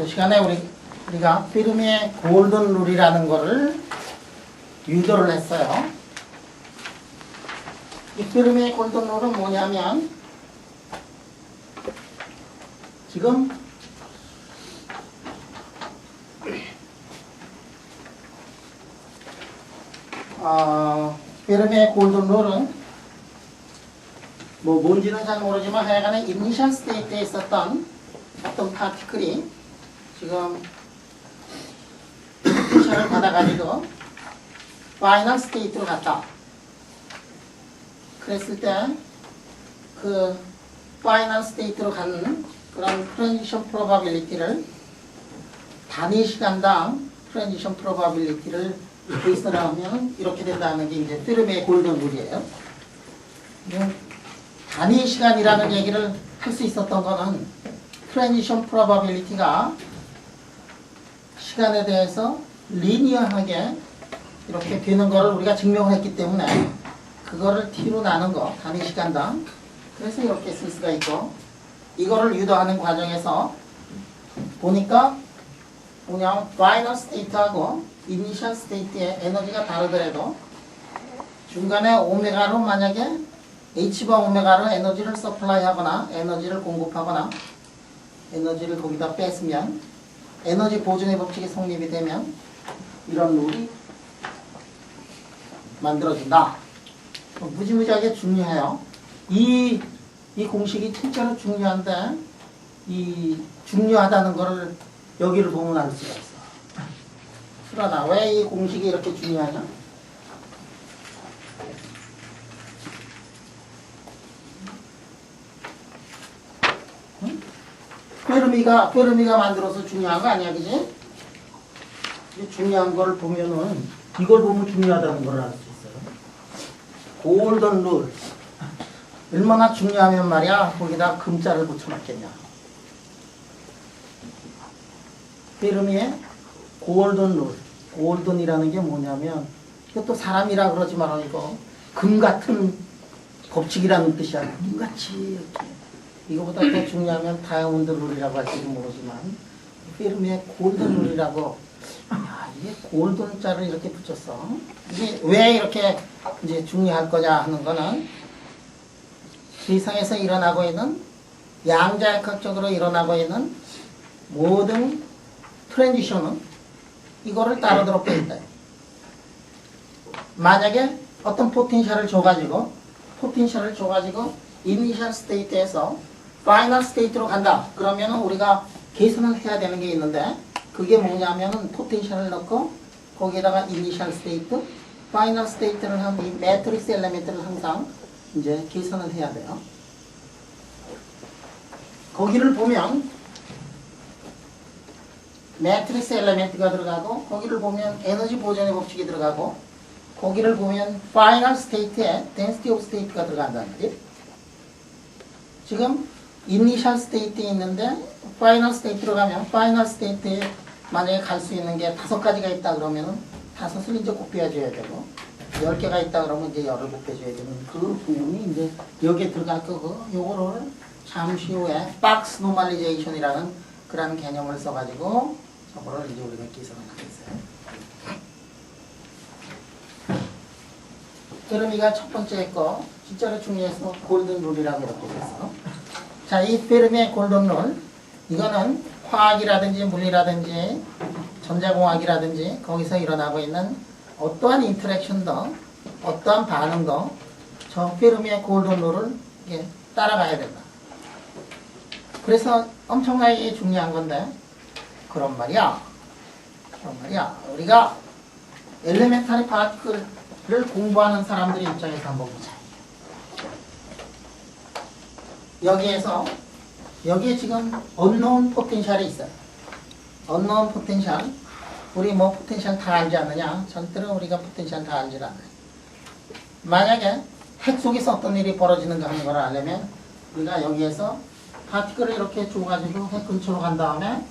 시간에 우리가 페르미의 골든 룰이라는 거를 유도를 했어요. 이 페르미의 골든 룰은 뭐냐면 지금 페르미의 골든 룰은 뭔지는 잘 모르지만 하여간에 이니셜 스테이트에 있었던 어떤 파티클이 지금 포텐셜을 받아가지고 파이널 스테이트로 갔다. 그랬을 때 그 파이널 스테이트로 가는 그런 트랜지션 프로바빌리티를 단위 시간당 트랜지션 프로바빌리티를 베이스로 하면 이렇게 된다는 게 이제 페르미의 골든 룰이에요. 단위 시간이라는 얘기를 할 수 있었던 거는 트랜지션 프로바빌리티가 시간에 대해서 리니어하게 이렇게 되는 거를 우리가 증명을 했기 때문에 그거를 t로 나눈 거, 단위 시간당. 그래서 이렇게 쓸 수가 있고, 이거를 유도하는 과정에서 보니까 그냥 파이널 스테이트하고 이니셜 스테이트의 에너지가 다르더라도 중간에 오메가로 만약에 H바 오메가로 에너지를 서플라이 하거나 에너지를 공급하거나 에너지를 거기다 뺐으면 에너지 보존의 법칙이 성립이 되면 이런 룰이 만들어진다. 무지무지하게 중요해요. 이 공식이 진짜로 중요한데 이 중요하다는 거를 여기를 보면 알 수가 있어. 그러나 왜 이 공식이 이렇게 중요하냐? 응? 페르미가 만들어서 중요한 거 아니야, 그지? 중요한 거를 보면은 이걸 보면 중요하다는 걸 알 수 있어요. 골든 룰. 얼마나 중요하면 말이야, 거기다 금자를 붙여놨겠냐. 페르미의 골든 룰. 골든이라는 게 뭐냐면, 이것도 사람이라 그러지 마라, 이거. 금 같은 법칙이라는 뜻이야. 금같이 이렇게. 이거보다 더 중요하면 다이아몬드 룰이라고 할지도 모르지만, 페르미의 골든 룰이라고. 야, 이게 골든자를 이렇게 붙였어. 이게 왜 이렇게 이제 중요할 거냐 하는 거는, 세상에서 일어나고 있는 양자역학적으로 일어나고 있는 모든 트랜지션은 이거를 따르도록 되어 있다. 만약에 어떤 포텐셜을 줘가지고 이니셜 스테이트에서 파이널 스테이트로 간다. 그러면 우리가 계산을 해야 되는 게 있는데 그게 뭐냐면은 포텐셜을 넣고 거기에다가 이니셜 스테이트, 파이널 스테이트를 한 이 매트릭스 엘리멘트를 항상 이제 계산을 해야 돼요. 거기를 보면 매트릭스 엘리멘트가 들어가고 거기를 보면 에너지 보존의 법칙이 들어가고 거기를 보면 파이널 스테이트에 덴시티 오브 스테이트가 들어간다는 거지. 지금 이니셜 스테이트에 있는데 파이널 스테이트로 가면 파이널 스테이트에 만약에 갈 수 있는 게 5가지가 있다 그러면은 5을 이제 곱해줘야 되고 10개가 있다 그러면 이제 10을 곱해줘야 되는 그 부분이 이제 여기에 들어갈 거고 요거를 잠시 후에 박스 노멀리제이션이라는 그런 개념을 써가지고 저거를 이제 우리가 계산을 하겠어요. 페르미가 첫 번째 거 진짜로 중요해서 골든 룰이라고 이렇게 됐어. 자, 이 페르미의 골든 룰 이거는 화학이라든지 물리라든지 전자공학이라든지 거기서 일어나고 있는 어떠한 인터랙션도 어떠한 반응도 저 페르미의 골든 룰을 따라가야 된다. 그래서 엄청나게 중요한 건데 그런 말이야. 우리가 엘레멘터리 파티클을 공부하는 사람들의 입장에서 한번 보자. 여기에 지금 unknown 포텐셜이 있어요. unknown 포텐셜. 우리 뭐 포텐셜 다 알지 않느냐? 절대로 우리가 포텐셜 다 알지 않아요. 만약에 핵 속에서 어떤 일이 벌어지는가 하는 걸 알려면 우리가 여기에서 파티클을 이렇게 줘가지고 핵 근처로 간 다음에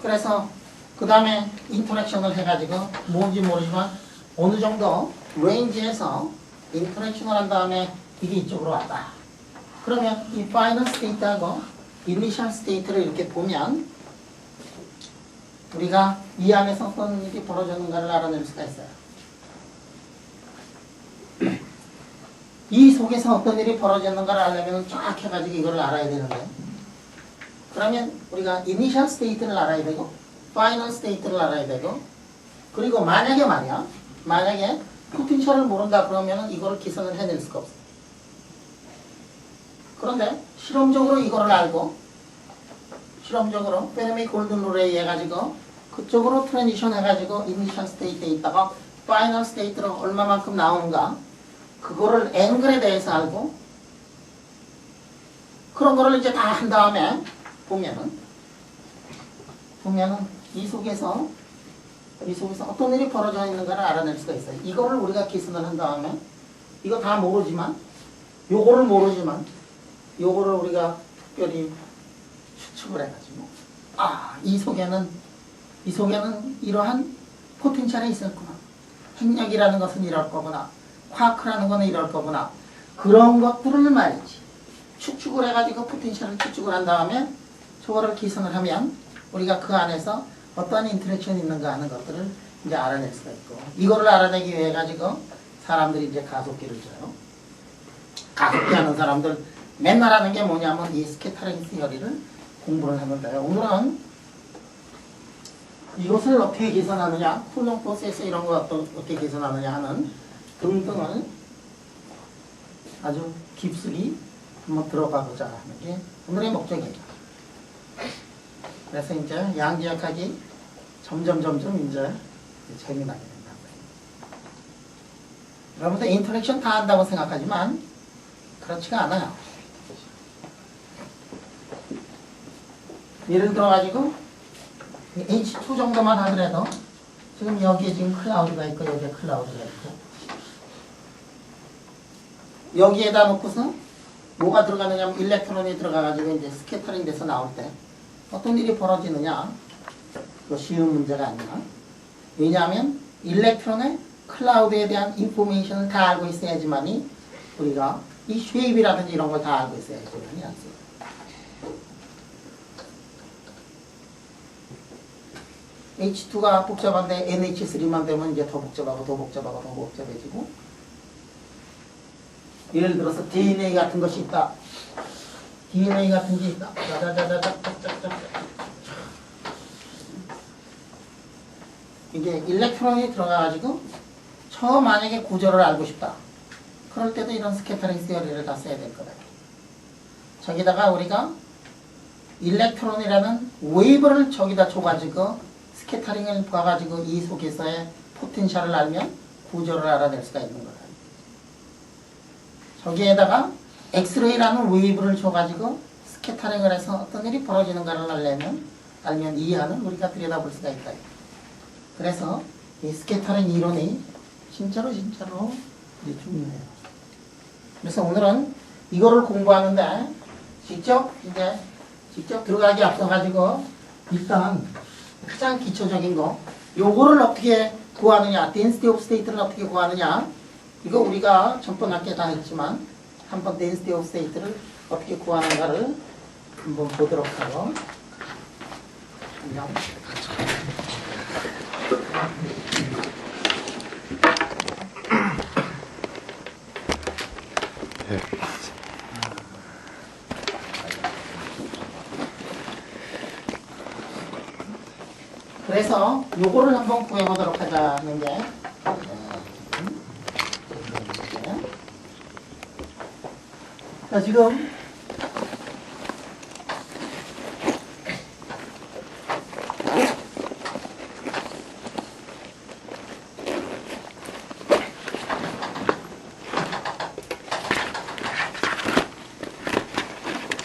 그래서 그 다음에 인터랙션을 해가지고 뭔지 모르지만 어느 정도 레인지에서 인터랙션을 한 다음에 이게 이쪽으로 왔다. 그러면 이 파이널 스테이트하고 이니셜 스테이트를 이렇게 보면 우리가 이 안에서 어떤 일이 벌어졌는가를 알아낼 수가 있어요. 이 속에서 어떤 일이 벌어졌는가를 알려면 쫙 해가지고 이걸 알아야 되는데, 그러면 우리가 이니셜 스테이트를 알아야 되고 파이널 스테이트를 알아야 되고, 그리고 만약에 말이야, 만약에 포텐셜을 모른다 그러면 이거를 계산을 해낼 수가 없어. 그런데 실험적으로 이거를 알고, 실험적으로 페르미 골든 룰에 의해 가지고 그쪽으로 트랜지션 해가지고 이니셜 스테이트에 있다가 파이널 스테이트로 얼마만큼 나오는가, 그거를 앵글에 대해서 알고, 그런 거를 이제 다 한 다음에 보면은 이 속에서 어떤 일이 벌어져 있는가를 알아낼 수가 있어요. 이거를 우리가 계산을 한 다음에, 이거 다 모르지만, 요거를 우리가 특별히 추측을 해가지고, 이 속에는 이러한 포텐셜이 있었구나. 핵력이라는 것은 이럴 거구나. 쿼크라는 거는 이럴 거구나. 그런 것들을 말이지. 추측을 해가지고 포텐셜을 추측을 한 다음에 저거를 계산을 하면 우리가 그 안에서 어떠한 인터랙션이 있는가 하는 것들을 이제 알아낼 수가 있고, 이거를 알아내기 위해 가지고 사람들이 이제 가속기를 줘요. 가속기 하는 사람들 맨날 하는 게 뭐냐면 이 스캐터링 시어리를 공부를 하는데요. 오늘은 이것을 어떻게 계산하느냐, 쿨롱 프로세스 이런 거 어떻게 계산하느냐 하는 등등을 아주 깊숙이 한번 들어가보자 하는 게 오늘의 목적이에요. 그래서 이제 양지역학이 점점 이제 재미나게 된다는 거예요. 여러분들 인터랙션 다 한다고 생각하지만 그렇지가 않아요. 예를 들어가지고 H2 정도만 하더라도 지금 여기에 지금 클라우드가 있고 여기에 클라우드가 있고, 여기에다 놓고서 뭐가 들어가느냐면 일렉트론이 들어가가지고 이제 스캐터링 돼서 나올 때 어떤 일이 벌어지느냐, 그거 쉬운 문제가 아니야. 왜냐하면 일렉트론의 클라우드에 대한 인포메이션을 다 알고 있어야지만이 우리가 이 쉐입이라든지 이런 걸 다 알고 있어야지만이 안 써요. H2가 복잡한데 NH3만 되면 이제 더 복잡해지고, 예를 들어서 DNA 같은 것이 있다. DNA 같은 게 있다. 이게 일렉트론이 들어가가지고 처음 만약에 구조를 알고 싶다. 그럴 때도 이런 스캐터링 시어리를 다 써야 될 거다. 저기다가 우리가 일렉트론이라는 웨이브를 저기다 줘가지고 스캐터링을 봐가지고 이 속에서의 포텐셜을 알면 구조를 알아낼 수가 있는 거다. 저기에다가 엑스레이라는 웨이브를 줘가지고 스캐터링을 해서 어떤 일이 벌어지는가를 알면 이 안을 우리가 들여다볼 수가 있다. 그래서 이 스캐터링 이론이 진짜로 중요해요. 그래서 오늘은 이거를 공부하는데 직접 들어가기 앞서가지고 일단 가장 기초적인 거, 요거를 어떻게 구하느냐, density of state를 어떻게 구하느냐, 이거 우리가 전번 학기에 다 했지만 한번 density of state를 어떻게 구하는가를 한번 보도록 하고, 안녕. 그래서 요거를 한번 구해보도록 하자는 게, 자, 지금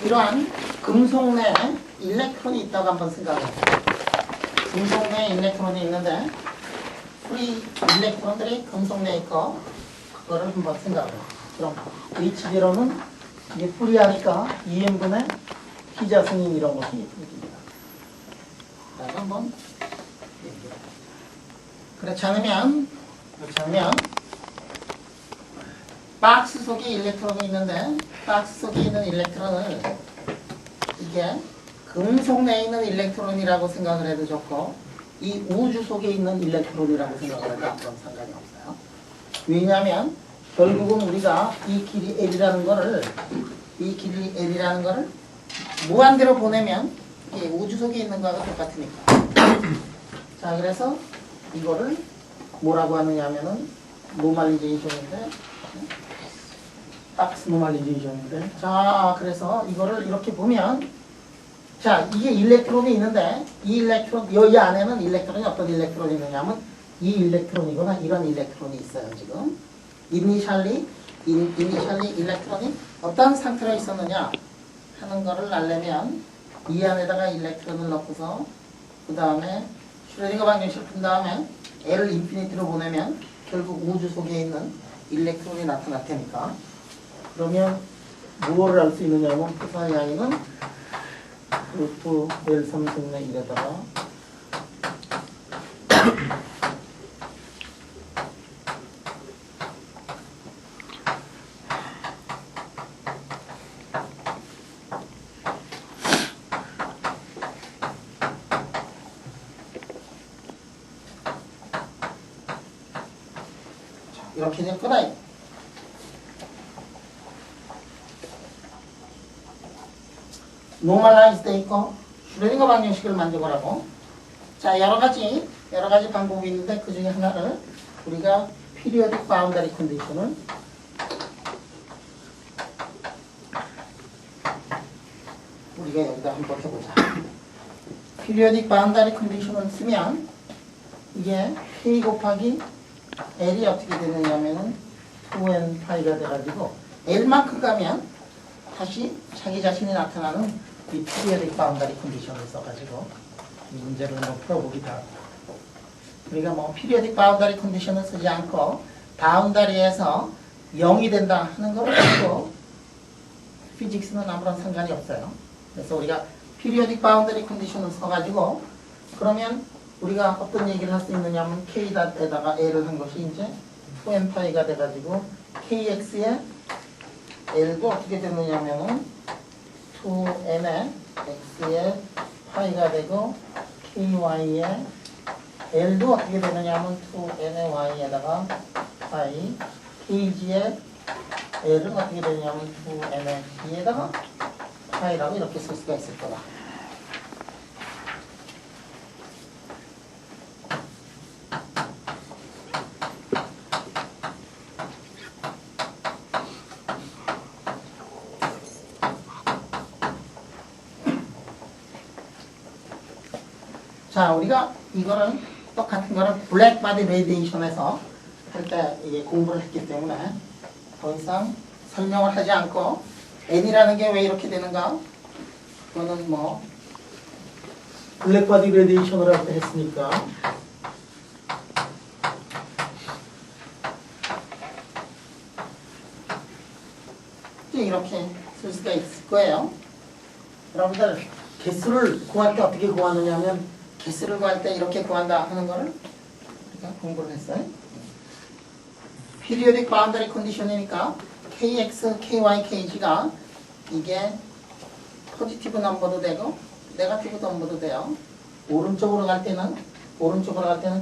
이러한 금속 내에 일렉트론이 있다고 한번 생각해보세요. 금속 내에 일렉트론이 있는데 우리 일렉트론들이 금속 내에 있고, 그거를 한번 생각해요. 그럼 H0는 이게 프리하니까 2n분의 T자승인 이런 것이 생깁니다. 그래서 한번 얘기해요. 그렇지 않으면 박스 속에 일렉트론이 있는데 박스 속에 있는 일렉트론을 이게 금속 내에 있는 일렉트론이라고 생각을 해도 좋고 이 우주 속에 있는 일렉트론이라고 생각을 해도 아무런 상관이 없어요. 왜냐하면 결국은 우리가 이 길이 L이라는 거를 무한대로 보내면 이게 우주 속에 있는 거하고 똑같으니까. 자, 그래서 이거를 뭐라고 하느냐 하면은 노멀리제이션인데 박스 노멀리제이션인데 자, 그래서 이거를 이렇게 보면 자, 이게 일렉트론이 있는데 이 일렉트론 여기 안에는 일렉트론이 어떤 일렉트론이 있느냐면 이 일렉트론이거나 이런 일렉트론이 있어요. 지금 이니셜리 일렉트론이 어떤 상태로 있었느냐 하는 거를 알려면 이 안에다가 일렉트론을 넣고서 그 다음에 슈레딩거 방정식을 푼 다음에 L을 인피니티로 보내면 결국 우주 속에 있는 일렉트론이 나타날 테니까 그러면 무엇을 알 수 있느냐면 푸사이 I는 루트 L 3승의 1에다가 이렇게 됐구나. 노멀라이즈 돼 있고 슈레딩거 방정식을 만들어보라고. 자, 여러 가지 방법이 있는데 그 중에 하나를 우리가 피리어딕 바운더리 컨디션을 우리가 여기다 한번 해보자. 피리어딕 바운더리 컨디션을 쓰면 이게 K 곱하기 L이 어떻게 되느냐면은 2n 파이가 돼가지고 L만큼 가면 다시 자기 자신이 나타나는 이 피리어딕 바운더리 컨디션을 써가지고 이 문제를 한번 풀어보기도 하고 우리가 뭐 피리어딕 바운더리 컨디션을 쓰지 않고 바운더리에서 0이 된다 하는 걸 가지고 피직스는 아무런 상관이 없어요. 그래서 우리가 피리어딕 바운더리 컨디션을 써가지고 그러면 우리가 어떤 얘기를 할 수 있느냐면 K에다가 L을 한 것이 이제 2n파이가 돼가지고 KX에 L도 어떻게 되느냐면은 2n에 X에 파이가 되고 KY에 L도 어떻게 되느냐면 2n의 Y에다가 파이 KG에 L은 어떻게 되느냐면 2n의 G에다가 파이라고 이렇게 쓸 수가 있을 거다. 자, 우리가 이거는 똑같은 거는 블랙 바디 레디에이션에서 할 때 이게 공부를 했기 때문에 더 이상 설명을 하지 않고 N이라는 게 왜 이렇게 되는가? 그거는 뭐 블랙 바디 레디에이션을 할 때 했으니까 이렇게 쓸 수가 있을 거예요. 여러분들 개수를 구할 때 어떻게 구하느냐 하면 개수를 구할 때 이렇게 구한다 하는 거를 우리가 공부를 했어요. 피리오딕 바운더리 컨디션이니까 KX, KY, KG가 이게 포지티브 넘버도 되고 네거티브 넘버도 돼요. 오른쪽으로 갈 때는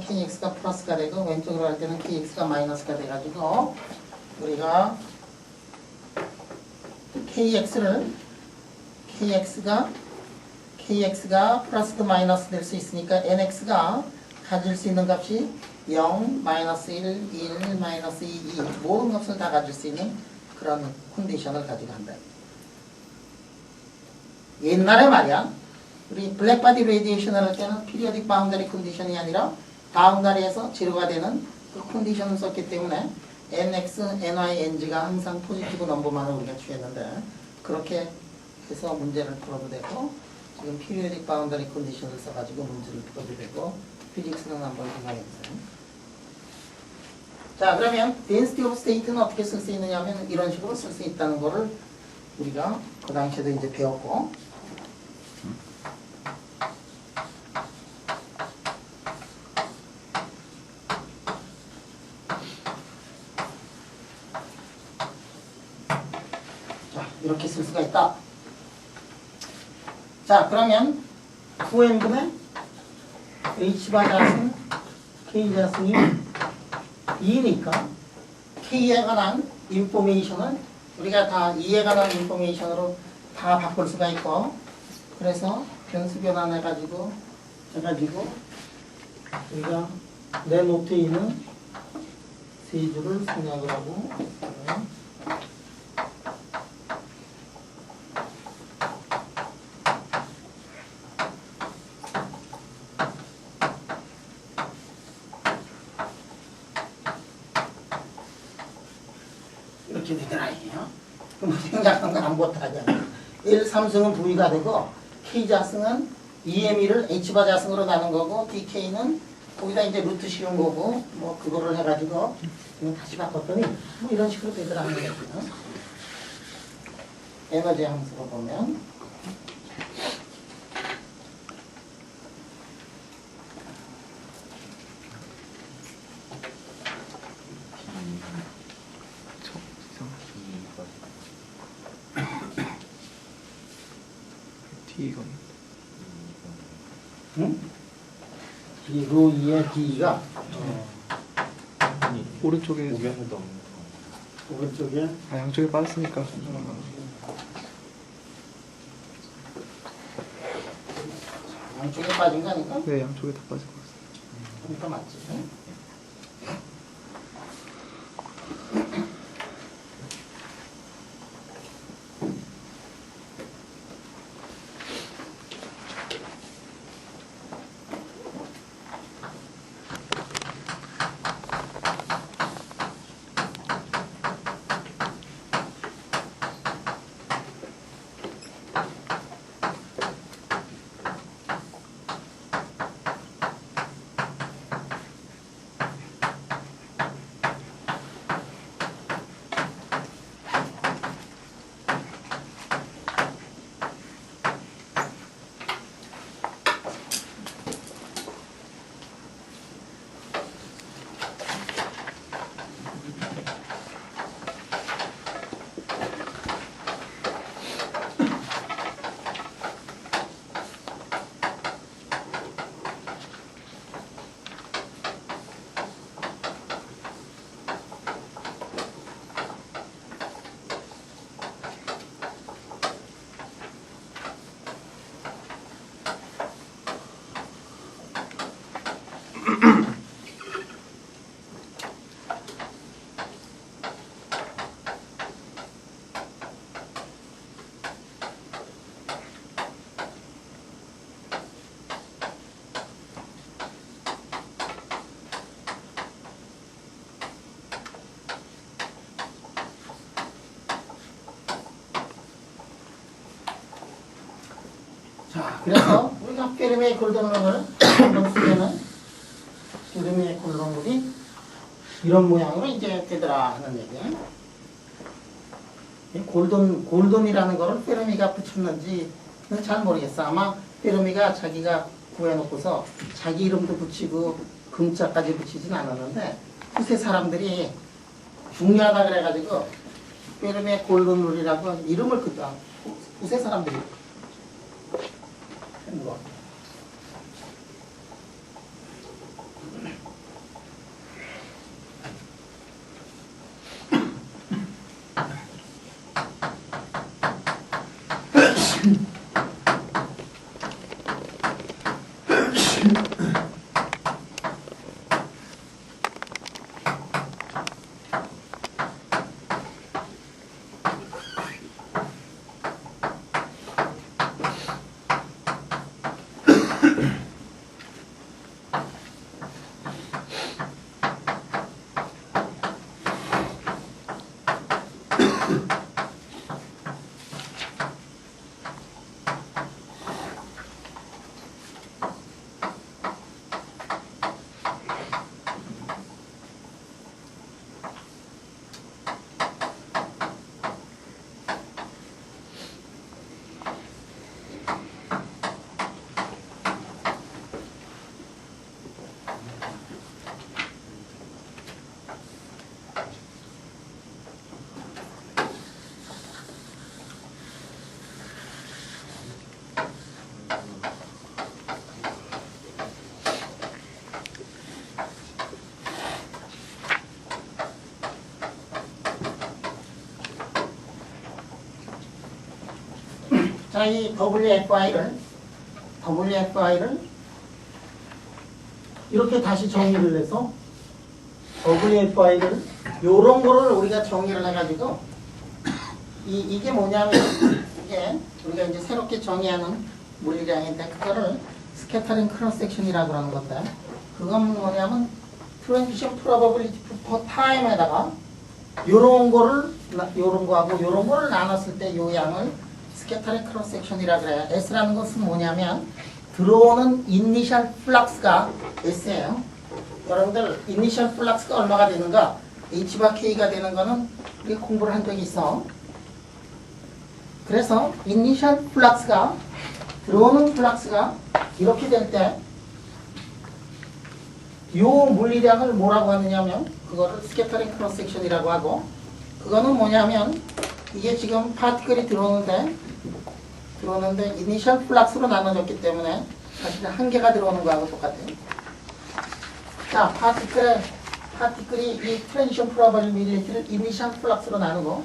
KX가 플러스가 되고 왼쪽으로 갈 때는 KX가 마이너스가 돼가지고 우리가 KX가 플러스 마이너스 될 수 있으니까 NX가 가질 수 있는 값이 0, 마이너스 1, 1, 마이너스 2, 2 모든 값을 다 가질 수 있는 그런 컨디션을 가지고 한다. 옛날에 말이야 우리 블랙바디 레디에이션을 할 때는 피리어딕 바운더리 컨디션이 아니라 바운더리에서 제로가 되는 그 컨디션을 썼기 때문에 NX, NY, NG가 항상 포지티브 넘버만을 우리가 취했는데 그렇게 해서 문제를 풀어도 되고 지금 피리어딕 바운더리 컨디션을 써가지고 문제를 풀어도 되고 피직스는 한번 생각해보세요. 자, 그러면 density of state는 어떻게 쓸 수 있느냐 하면 이런 식으로 쓸 수 있다는 거를 우리가 그 당시에도 이제 배웠고 이렇게 쓸 수가 있다. 자, 그러면 9n분의 h바 자승 k 자승이 2니까 k에 관한 인포메이션을 우리가 다 2에 관한 인포메이션으로 다 바꿀 수가 있고, 그래서 변수 변환해가지고 우리가 내 노트에 있는 세 줄을 생략을 하고, 이렇게 되더라 이게요. 그럼 생략한 건 아무것도 아니야. 1, 3승은 V가 되고 K 자승은 EME를 H바 자승으로 나눈 거고, DK는 거기다 이제 루트 씌운 거고, 뭐 그거를 해가지고 다시 바꿨더니 뭐 이런 식으로 되더라는 거죠. 에너지 함수로 보면 D가 응? D로 2의 D가 오른쪽에 우변에도 없는 오른쪽에 양쪽에 빠졌으니까 양쪽에 빠진 거 아닌가? 네, 양쪽에 다 빠질 것 같습니다. 그러니까 맞지. 자, 그래서 우리가 페르미의 골든룰을 한번 쓰면은 페르미의 골든룰이 이런 모양으로 이제 되더라 하는 얘기예요. 이 골든이라는 거를 페르미가 붙였는지는 잘 모르겠어. 아마 페르미가 자기가 구해놓고서 자기 이름도 붙이고 금자까지 붙이진 않았는데, 후세 사람들이 중요하다 그래가지고 페르미의 골든룰이라고 이름을 그다 후세 사람들이 뭐. 여기다가 이 WFI를 이렇게 다시 정리를 해서 WFI를 요런 거를 우리가 정리를 해가지고 이게 뭐냐면 이게 우리가 이제 새롭게 정의하는 물리량인데 그거를 스캐터링 크로스 섹션이라고 그러는 건데 그건 뭐냐면 트랜지션 프로버빌리티 퍼 타임에다가 요런 거하고 요런 거를 나눴을 때 요 양을 스캐터링 크로스 섹션이라 그래요. S라는 것은 뭐냐면 들어오는 이니셜 플럭스가 S예요. 여러분들 이니셜 플럭스가 얼마가 되는가? H/K가 되는 거는 우리 공부를 한 적이 있어. 그래서 이니셜 플럭스가 들어오는 플럭스가 이렇게 될 때 요 물리량을 뭐라고 하느냐면 그거를 스캐터링 크로스 섹션이라고 하고 그거는 뭐냐면 이게 지금 파티클이 들어오는데 이니셜 플럭스로 나눠졌기 때문에 사실 한 개가 들어오는 거하고 똑같아요. 자, 파티클이 이 트랜지션 프로버빌리티를 이니셜 플럭스로 나누고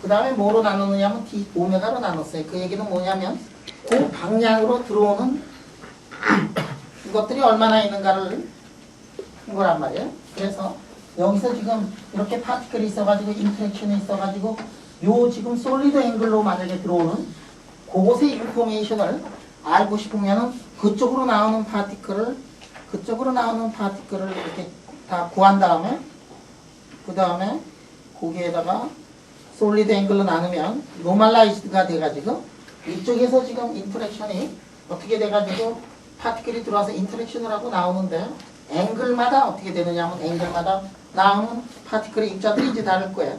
그 다음에 뭐로 나누느냐면 D 오메가로 나눴어요. 그 얘기는 뭐냐면 그 방향으로 들어오는 이것들이 얼마나 있는가를 한 거란 말이에요. 그래서 여기서 지금 이렇게 파티클이 있어가지고 인터랙션이 있어가지고 요 지금 솔리드 앵글로 만약에 들어오는 그곳의 인포메이션을 알고 싶으면은 그쪽으로 나오는 파티클을 이렇게 다 구한 다음에 그 다음에 거기에다가 솔리드 앵글로 나누면 노멀라이즈드가 돼가지고 이쪽에서 지금 인터랙션이 어떻게 돼가지고 파티클이 들어와서 인터랙션을 하고 나오는데 앵글마다 어떻게 되느냐면 앵글마다 나오는 파티클의 입자들이 이제 다를 거예요.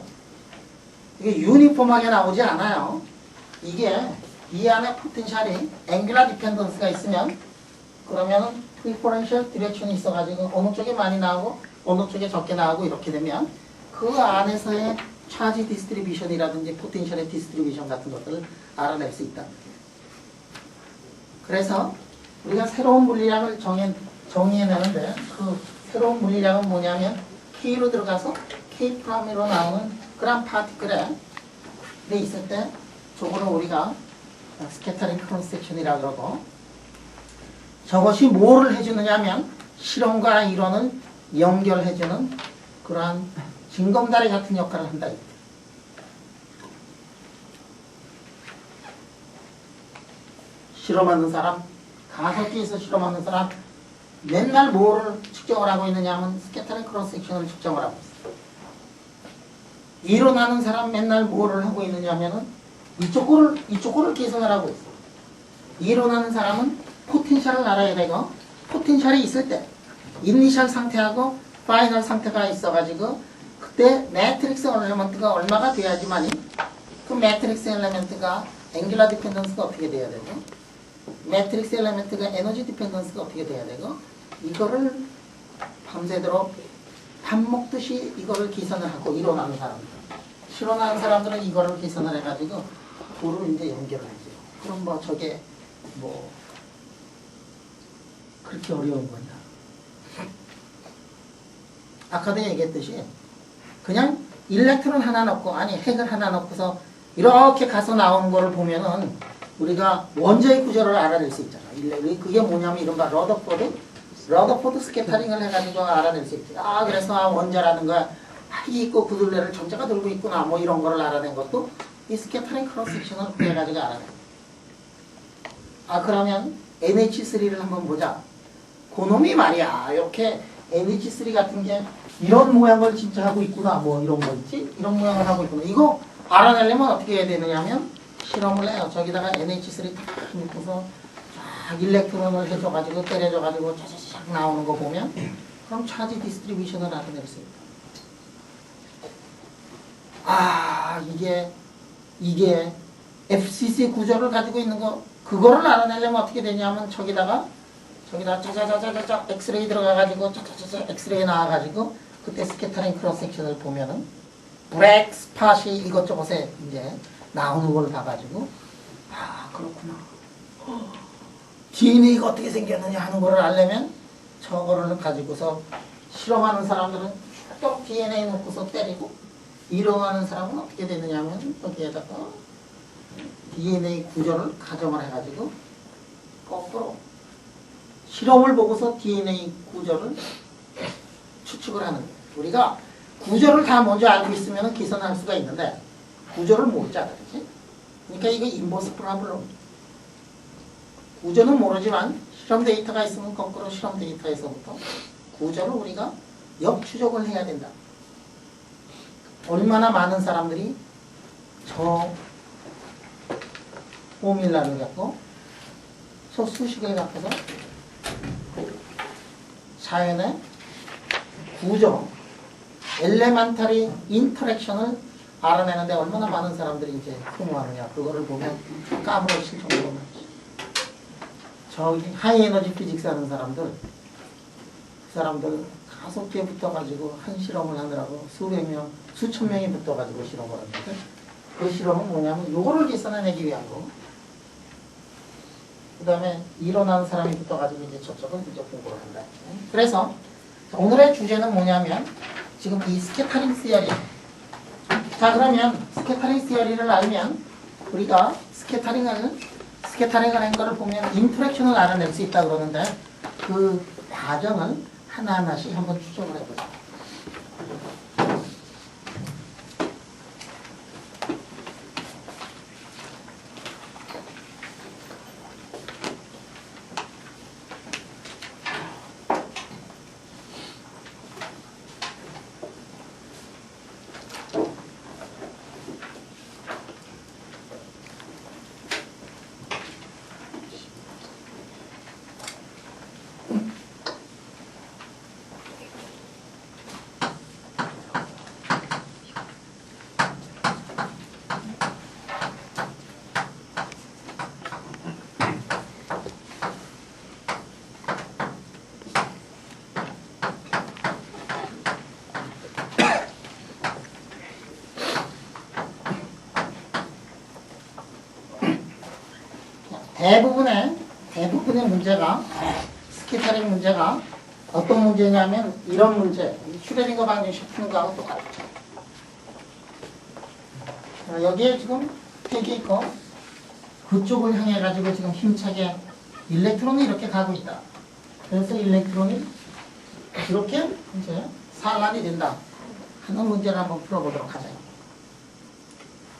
이게 유니폼하게 나오지 않아요. 이게 이 안에 포텐셜이 앵글라 디펜던스가 있으면 그러면은 프리퍼런셜 디렉션이 있어가지고 어느 쪽에 많이 나오고 어느 쪽에 적게 나오고 이렇게 되면 그 안에서의 차지 디스트리뷰션이라든지 포텐셜의 디스트리뷰션 같은 것들을 알아낼 수 있다. 그래서 우리가 새로운 물리량을 정의해내는데 그 새로운 물리량은 뭐냐면 K로 들어가서 K 프라임으로 나오는 그런 파티클에 있을 때 저거를 우리가 스캐터링 크로스 섹션이라고 그러고 저것이 뭐를 해주느냐면 실험과 이론을 연결해주는 그러한 징검다리 같은 역할을 한다. 실험하는 사람, 가속기에서 실험하는 사람 맨날 뭐를 측정을 하고 있느냐 하면 스캐터링 크로스 섹션을 측정을 하고 있어요. 이론하는 사람 맨날 뭐를 하고 있느냐 하면은 이쪽 거를 계산을 하고 있어요. 이론하는 사람은 포텐셜을 알아야 되고 포텐셜이 있을 때 이니셜 상태하고 파이널 상태가 있어가지고 그때 매트릭스 엘리먼트가 얼마가 돼야지만이 그 매트릭스 엘리먼트가 앵귤러 디펜던스가 어떻게 돼야 되고 매트릭스 엘리먼트가 에너지 디펜던스가 어떻게 돼야 되고 이거를 밤새도록 밥 먹듯이 이거를 계산을 하고 이론하는 사람들 실험하는 사람들은 이거를 계산을 해가지고 그거를 이제 연결을 하죠. 그럼 뭐 저게 뭐 그렇게 어려운 거냐. 아까도 얘기했듯이 그냥 일렉트론 하나 넣고 아니 핵을 하나 넣고서 이렇게 가서 나오는 거를 보면은 우리가 원자의 구조를 알아낼 수 있잖아. 그게 뭐냐면 이른바 러더포드 스캐터링을 해가지고 알아낼 수 있지. 아 그래서 원자라는 거야 핵이 있고 그 둘레를 전자가 들고 있구나 뭐 이런 거를 알아낸 것도 이 스캐터링 크로스 섹션을 구해가지고 알아내. 아 그러면 NH3를 한번 보자. 그놈이 말이야 이렇게 NH3 같은 게 이런 모양을 진짜 하고 있구나 뭐 이런 거 있지? 이런 모양을 하고 있구나. 이거 알아내려면 어떻게 해야 되느냐면 실험을 해요. 저기다가 NH3 탁 넣고서 쫙 일렉트론을 해줘가지고 때려줘가지고 차차차차 나오는 거 보면 그럼 차지 디스트리뷰션을 알아낼 수 있다. 아 이게 FCC 구조를 가지고 있는 거 그거를 알아내려면 어떻게 되냐면 저기다가 짜자자자자 엑스레이 들어가가지고 짜자자자 엑스레이 나와가지고 그때 스캐터링 크로스 섹션을 보면은 브렉 스팟이 이것저것에 이제 나오는 걸 봐가지고 아 그렇구나 DNA가 어떻게 생겼느냐 하는 거를 알려면 저거를 가지고서 실험하는 사람들은 또 DNA 놓고서 때리고 이론하는 사람은 어떻게 되느냐 하면 여기에다가 DNA 구조를 가정을 해가지고 거꾸로 실험을 보고서 DNA 구조를 추측을 하는 거예요. 우리가 구조를 다 먼저 알고 있으면 계산할 수가 있는데 구조를 모르잖아, 그렇지? 그러니까 이거 인버스 프로블럼. 구조는 모르지만 실험 데이터가 있으면 거꾸로 실험 데이터에서부터 구조를 우리가 역추적을 해야 된다. 얼마나 많은 사람들이 저 포뮬라를 갖고 저 수식을 갖고서 자연의 구조, 엘레멘터리 인터랙션을 알아내는데 얼마나 많은 사람들이 이제 소모하느냐. 그거를 보면 까무러칠 정도로 많지. 저기 하이에너지 피직스 하는 사람들, 그 사람들 가속기에 붙어가지고 한 실험을 하느라고 수백 명, 수천 명이 붙어가지고 실험을 하는데 그 실험은 뭐냐면 요거를 계산해내기 위한 거. 그 다음에 일어나는 사람이 붙어가지고 이제 저쪽은 이제 공부를 한다. 그래서 오늘의 주제는 뭐냐면 지금 이 스캐터링 시어리. 자, 그러면 스캐터링 시어리를 알면 우리가 스캐터링을 한 거를 보면 인터랙션을 알아낼 수 있다 그러는데 그 과정을 하나하나씩 한번 추적을 해보자. 대부분의 문제가 스캐터링 문제가 어떤 문제냐면 이런 문제, 슈레딩거 방정식 푸는 거하고 똑같죠. 여기에 지금 팩이 있고 그쪽을 향해 가지고 지금 힘차게 일렉트론이 이렇게 가고 있다. 그래서 일렉트론이 이렇게 이제 산란이 된다 하는 문제를 한번 풀어보도록 하자.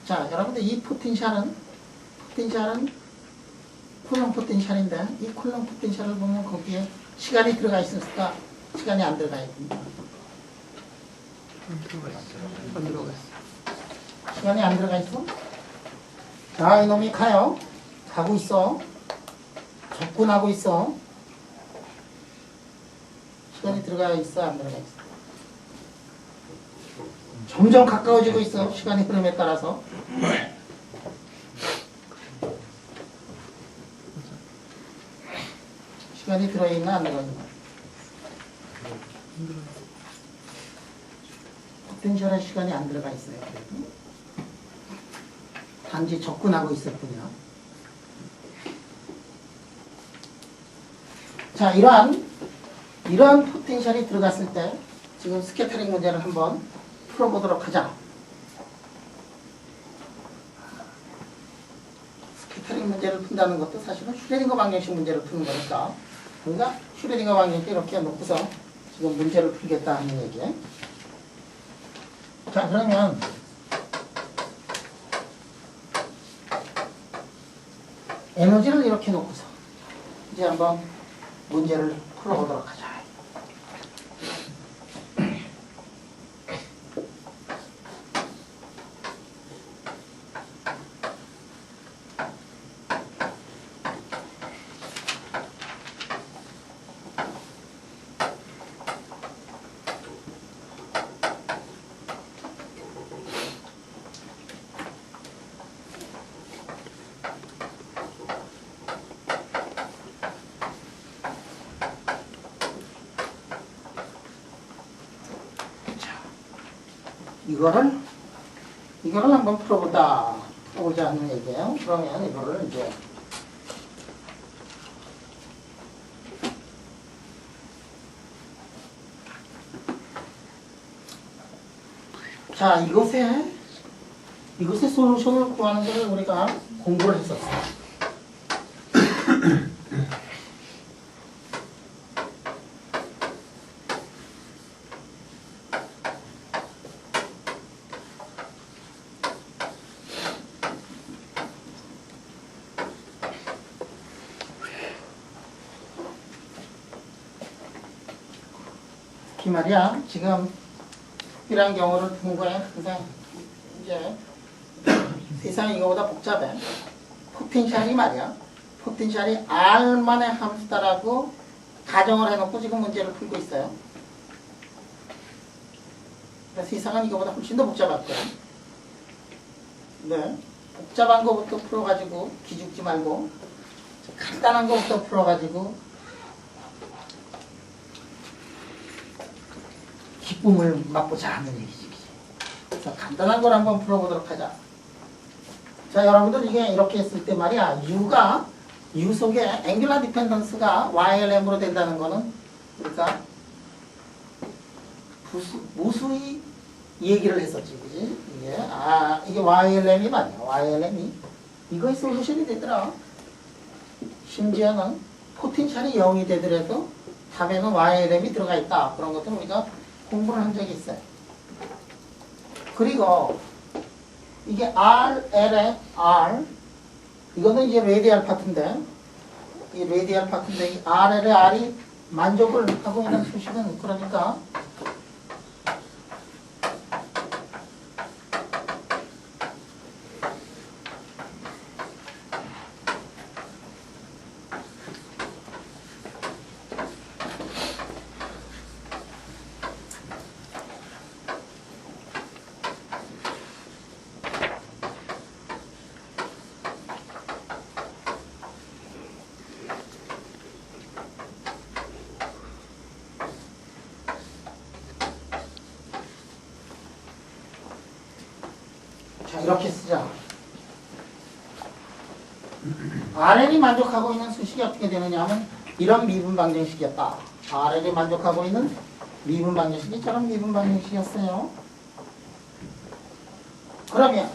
자, 여러분들 이 포텐셜은 쿨럼 포텐셜인데 이 쿨럼 포텐셜을 보면 거기에 시간이 들어가 있을까? 시간이 안 들어가 있습니다. 안 들어가 있어. 시간이 안 들어가 있어? 자, 이놈이 가고 있어. 접근하고 있어. 시간이 들어가 있어, 안 들어가 있어? 점점 가까워지고 있어. 시간의 흐름에 따라서. 시간이 들어있나 안 들어있나? 포텐셜의 시간이 안 들어가 있어요. 단지 접근하고 있을 뿐이야. 자, 이러한 포텐셜이 들어갔을 때 지금 스캐터링 문제를 한번 풀어보도록 하자. 스캐터링 문제를 푼다는 것도 사실은 슈레딩거 방정식 문제를 푸는 거니까 우리가 슈레딩거 방정식 이렇게 놓고서 지금 문제를 풀겠다 하는 얘기예요. 자, 그러면 에너지를 이렇게 놓고서 이제 한번 문제를 풀어보도록 하자. 이거를 한번 풀어보자 하는 얘기예요. 그러면 이거를 이제 자, 이것의 솔루션을 구하는 것을 우리가 공부를 했었어. 특히 말이야, 지금 특별한 경우를 둔 거야. 항상 이제 세상이 이거보다 복잡해. 포텐셜이 말이야. 포텐셜이 R만의 함수다라고 가정을 해놓고 지금 문제를 풀고 있어요. 그러니까 세상은 이거보다 훨씬 더 복잡할 거야. 네. 복잡한 거부터 풀어가지고 기죽지 말고 간단한 거부터 풀어가지고 기쁨을 맛보자 하는 얘기지. 그래서 간단한 걸 한번 풀어보도록 하자. 자, 여러분들 이게 이렇게 했을 때 말이야, U 속에 앵귤러 디펜던스가 YLM으로 된다는 거는 그러니까 무수히 얘기를 했었지, 그지? 이게 YLM이 말이야. YLM이 이거의 솔루션이 되더라. 심지어는 포텐셜이 0이 되더라도 답에는 YLM이 들어가 있다. 그런 것들은 우리가 공부를 한 적이 있어요. 그리고 이게 RL의 R, 이거는 이제 레디알 파트인데, 이 레디알 파트인데, 이 RL의 R이 만족을 하고 있는 수식은 그러니까 자, 이렇게 쓰자. RL이 만족하고 있는 수식이 어떻게 되느냐 하면 이런 미분 방정식이었다. RL이 만족하고 있는 미분 방정식이 저런 미분 방정식이었어요. 그러면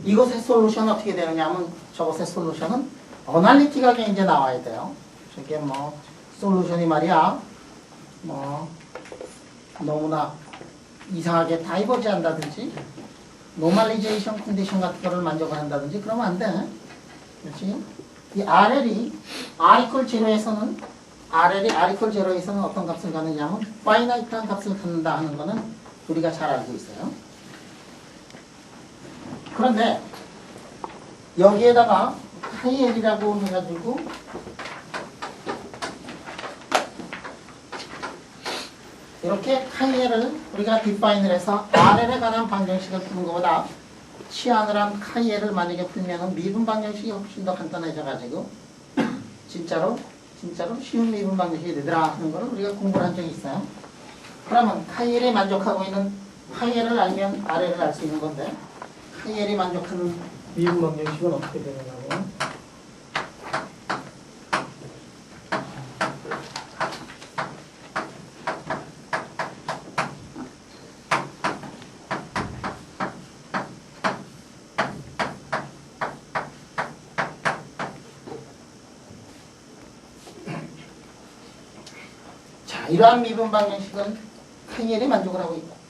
이것의 솔루션은 어떻게 되느냐 하면 저것의 솔루션은 어널리틱하게 이제 나와야 돼요. 저게 뭐 솔루션이 말이야 뭐 너무나 이상하게 다이버지 한다든지 노멀리제이션 컨디션 같은 거를 만족을 한다든지 그러면 안 돼. 그렇지? 이 RL이 R equal 0에서는 RL이 R equal 0에서는 어떤 값을 갖느냐면 파이나이트한 값을 갖는다 하는 거는 우리가 잘 알고 있어요. 그런데 여기에다가 하이엘이라고 해가지고 이렇게 카이엘을 우리가 디파인을 해서 RL에 관한 방정식을 푸는 것보다 치안을 한 카이엘을 만약에 풀면은 미분 방정식이 훨씬 더 간단해져 가지고 진짜로 쉬운 미분 방정식이 되더라 하는 거를 우리가 공부를 한 적이 있어요. 그러면 카이엘이 만족하고 있는 카이엘을 알면 RL을 알 수 있는 건데 카이엘이 만족하는 미분 방정식은 어떻게 되느냐고. 이러한 미분 방정식은 카이엘이 만족을 하고 있다.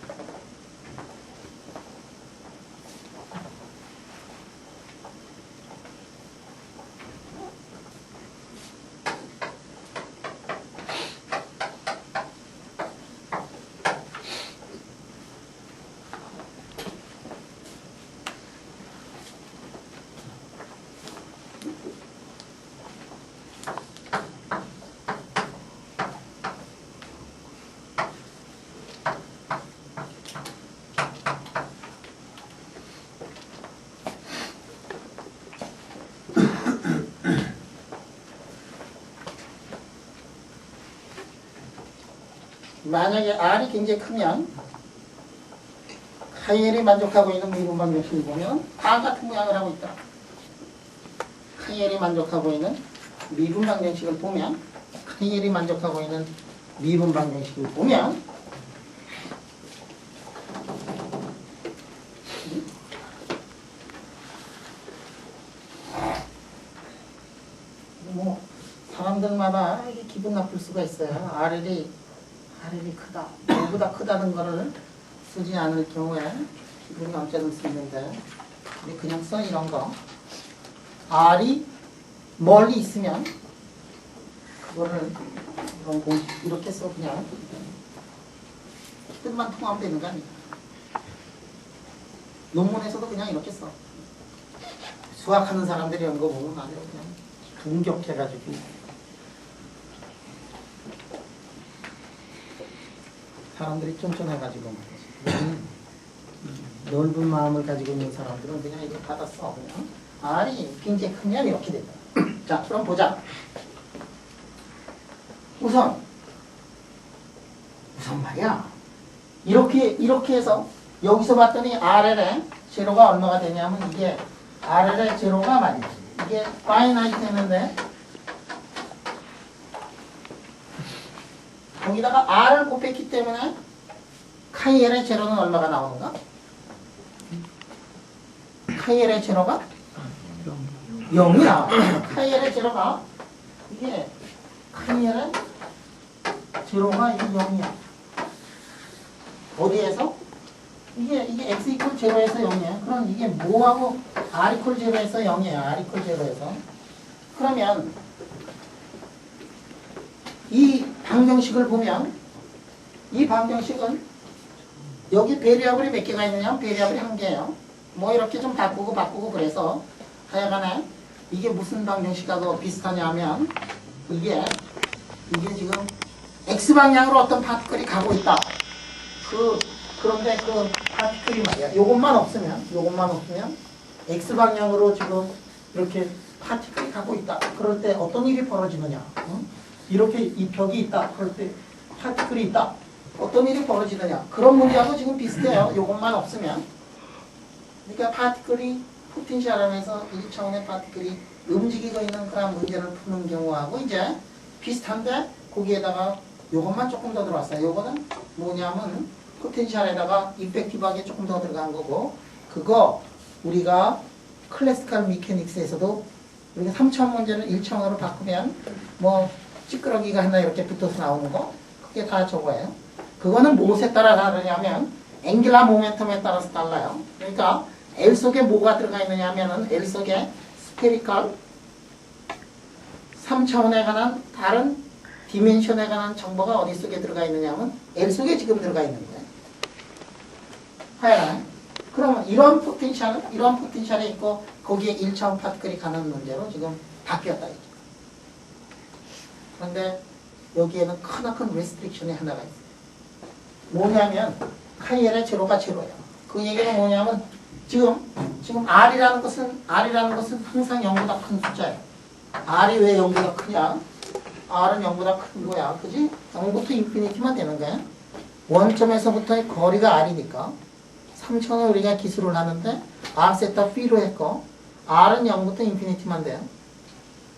만약에 R이 굉장히 크면 카이엘이 만족하고 있는 미분 방정식을 보면 다 같은 모양을 하고 있다. 카이엘이 만족하고 있는 미분 방정식을 보면 카이엘이 만족하고 있는 미분 방정식을 보면 뭐 사람들마다 이게 기분 나쁠 수가 있어요. RL이 크다. 이보다 크다는 거를 쓰지 않을 경우에 기분이 언제든 쓰이는데 우리 그냥 써 이런 거. R이 멀리 있으면 그거를 이런 공식 이렇게 써 그냥 뜻만 통하면 되는 거 아니야. 논문에서도 그냥 이렇게 써. 수학하는 사람들이 이런 거 보면 아주 그냥 분격해가지고 사람들이 쫀쫀해가지고 넓은 마음을 가지고 있는 사람들은 그냥 이거 받아 써 그냥. R이 굉장히 크면 이렇게 된다. 자, 그럼 보자. 우선 말이야. 이렇게 해서 여기서 봤더니 RL의 제로가 얼마가 되냐면 이게 RL의 제로가 말이지. 이게 파이나이트 했는데 거기다가 R을 곱했기 때문에 카이엘의 제로는 얼마가 나오는가? 카이엘의 제로가 0이 나와. 카이엘의 제로가 이게 카이엘의 제로가 이게 0이야. 어디에서? 이게 x 이퀄 제로에서 0이야. 그럼 이게 뭐하고 r 이퀄 제로에서 0이야. r 이퀄 제로에서. 그러면 이 방정식을 보면 이 방정식은 여기 베리어블이 몇 개가 있느냐? 베리어블이 한 개예요. 뭐 이렇게 좀 바꾸고 그래서 하여간에 이게 무슨 방정식하고 비슷하냐면 이게 지금 x방향으로 어떤 파티클이 가고 있다. 그런데 그 파티클이 말이야. 요것만 없으면 x방향으로 지금 이렇게 파티클이 가고 있다. 그럴 때 어떤 일이 벌어지느냐? 응? 이렇게 이 벽이 있다. 그럴 때 파티클이 있다. 어떤 일이 벌어지느냐? 그런 문제하고 지금 비슷해요. 요것만 없으면. 그러니까 파티클이 포텐셜 안에서 1차원의 파티클이 움직이고 있는 그런 문제를 푸는 경우하고 이제 비슷한데 거기에다가 요것만 조금 더 들어왔어요. 요거는 뭐냐면 포텐셜에다가 이펙티브하게 조금 더 들어간 거고 그거 우리가 클래시컬 미케닉스에서도 우리가 3차원 문제를 1차원으로 바꾸면 뭐 찌끄러기가 하나 이렇게 붙어서 나오는 거 그게 다 저거예요. 그거는 무엇에 따라 다르냐면 앵귤라 모멘텀에 따라서 달라요. 그러니까 L 속에 뭐가 들어가 있느냐 하면은 L 속에 스페리컬 3차원에 관한 다른 디멘션에 관한 정보가 어디 속에 들어가 있느냐 하면 L 속에 지금 들어가 있는 거예요. 하여간 그러면 이런 포텐셜이 있고 거기에 1차원 파티클이 가는 문제로 지금 바뀌었다 이죠. 그런데 여기에는 크나큰 레스트릭션이 하나가 있어요. 뭐냐면 카이엘의 제로가 제로예요. 그 얘기는 뭐냐면 지금 R이라는 것은 항상 0보다 큰 숫자예요. R이 왜 0보다 크냐? R은 0보다 큰 거야. 그지? 0부터 인피니티만 되는 거야. 원점에서부터의 거리가 R이니까 3차원을 우리가 기술을 하는데 R 세타 B로 했고 R은 0부터 인피니티만 돼요.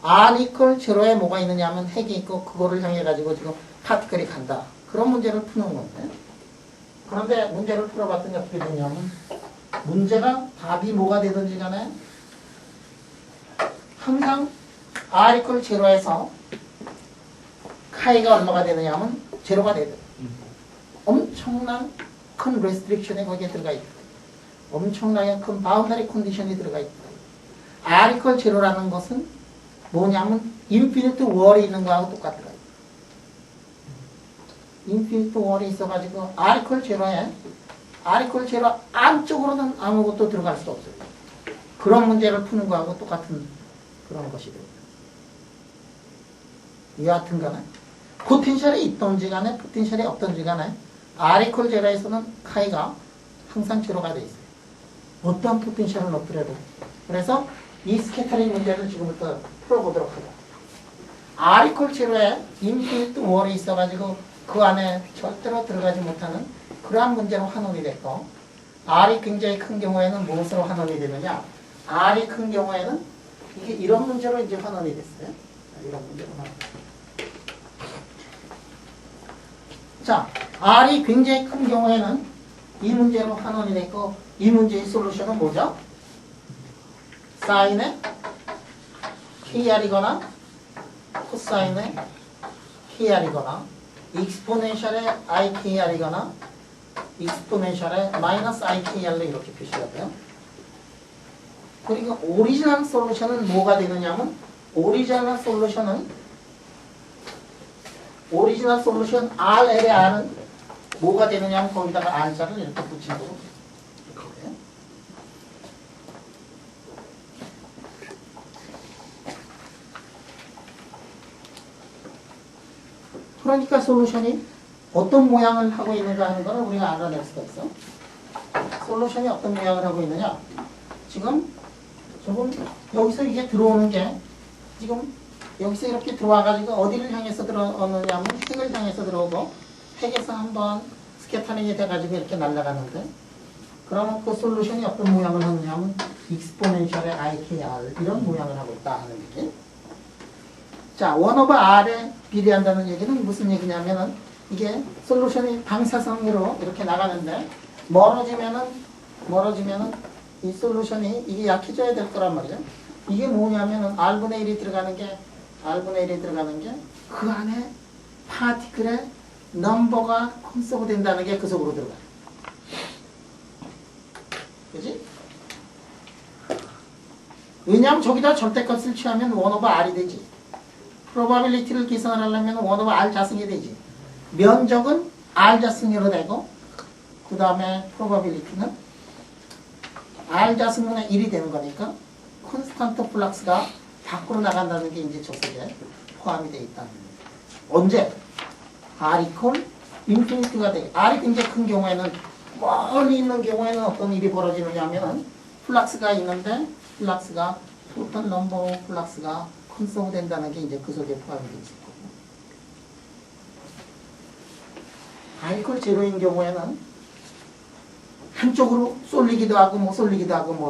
R 이퀄 제로에 뭐가 있느냐 하면 핵이 있고 그거를 향해 가지고 지금 파티클이 간다. 그런 문제를 푸는 건데 그런데 문제를 풀어봤더니 어떻게 되냐면 문제가 답이 뭐가 되든지 간에 항상 R 이퀄 제로에서 카이가 얼마가 되느냐 하면 제로가 되거든. 엄청난 큰 레스트릭션이 거기에 들어가 있다. 엄청나게 큰 바운더리 컨디션이 들어가 있다. R 이퀄 제로라는 것은 뭐냐면 인피니트 월이 있는 거하고 똑같더라. 인피니트 월이 있어가지고 R 이퀄 제로에 R 이퀄 제로 안쪽으로는 아무것도 들어갈 수 없어요. 그런 문제를 푸는 거하고 똑같은 그런 것이 됩니다. 여하튼 간에 포텐셜이 있던지 간에 포텐셜이 없던지 간에 R 이퀄 제로에서는 카이가 항상 제로가 돼 있어요. 어떠한 포텐셜은 없더라도. 그래서 이 스캐터링 문제를 지금부터 풀어보도록 하죠. R 이퀄 제로에 인피니트 월이 있어가지고 그 안에 절대로 들어가지 못하는 그러한 문제로 환원이 됐고 R이 굉장히 큰 경우에는 무엇으로 환원이 되느냐? R이 큰 경우에는 이게 이런 문제로 이제 환원이 됐어요. 이런 문제로 환원. 자, R이 굉장히 큰 경우에는 이 문제로 환원이 됐고 이 문제의 솔루션은 뭐죠? 사인의 KR이거나 코사인의 kr이거나 익스포넨셜의 ikr이거나 익스포넨셜의 마이너스 ikr로 이렇게 표시가 돼요. 그리고 오리지널 솔루션은 뭐가 되느냐면 오리지널 솔루션 R의 R은 뭐가 되느냐면 거기다가 R자를 이렇게 붙이는 거고 이렇게 돼요. 그러니까 솔루션이 어떤 모양을 하고 있는가 하는 걸 우리가 알아낼 수가 있어. 솔루션이 어떤 모양을 하고 있느냐. 지금 여기서 이게 들어오는 게 지금 여기서 이렇게 들어와가지고 어디를 향해서 들어오느냐면 핵을 향해서 들어오고 핵에서 한번 스캐터링이 돼가지고 이렇게 날아가는데 그러면 그 솔루션이 어떤 모양을 하느냐면 익스포넨셜의 IKR 이런 모양을 하고 있다 하는 얘기. 자, 1/R에 비례한다는 얘기는 무슨 얘기냐면은 이게 솔루션이 방사선으로 이렇게 나가는데 멀어지면은 이 솔루션이 이게 약해져야 될 거란 말이죠. 이게 뭐냐면은 R분의 1이 들어가는 게 그 안에 파티클의 넘버가 콘서브 된다는 게 그 속으로 들어가요. 그지? 왜냐하면 저기다 절대값을 취하면 1/R이 되지. probability를 계산을 하려면 1/R 자승이 되지. 면적은 R 자승으로 되고 그 다음에 probability는 R 자승분의 1이 되는 거니까 콘스탄트 플럭스가 밖으로 나간다는 게 이제 저 속에 포함이 되어 있다는 거예요. 언제? R 이퀄 인피니티가 돼. R이 굉장히 큰 경우에는 멀리 있는 경우에는 어떤 일이 벌어지느냐 하면 플럭스가 있는데 플럭스가 토탈 넘버 플럭스가 콘서브 된다는 게 이제 그 속에 포함이 되어 있을 거고. R 이퀄 제로인 경우에는 한쪽으로 쏠리기도 하고 뭐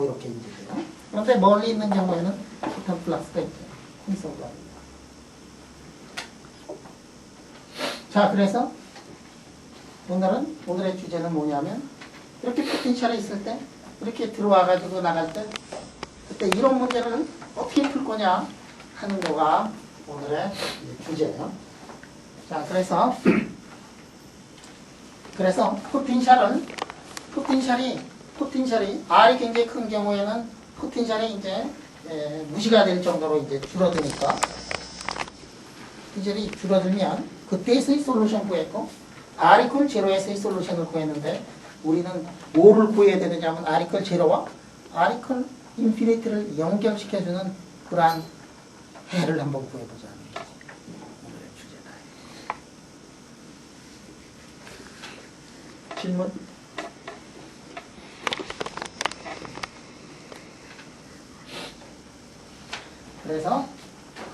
이렇게 이제 돼요. 그런데 멀리 있는 경우에는 토탈 플럭스가 있죠. 콘서브가 합니다. 자, 그래서 오늘의 주제는 뭐냐면 이렇게 포텐셜이 있을 때 이렇게 들어와가지고 나갈 때 그때 이런 문제를 어떻게 풀 거냐 하는 거가 오늘의 주제예요. 자, 그래서 포텐셜이 R이 굉장히 큰 경우에는 포텐셜이 이제 무시가 될 정도로 이제 줄어드니까 포텐셜이 줄어들면 그때에서의 솔루션 구했고 R 이퀄 제로에서의 솔루션을 구했는데 우리는 뭐를 구해야 되느냐면 R 이퀄 제로와 R 이퀄 인피니티를 연결시켜주는 그러한 해를 한번 구해보자. 오늘의 주제다. 질문? 그래서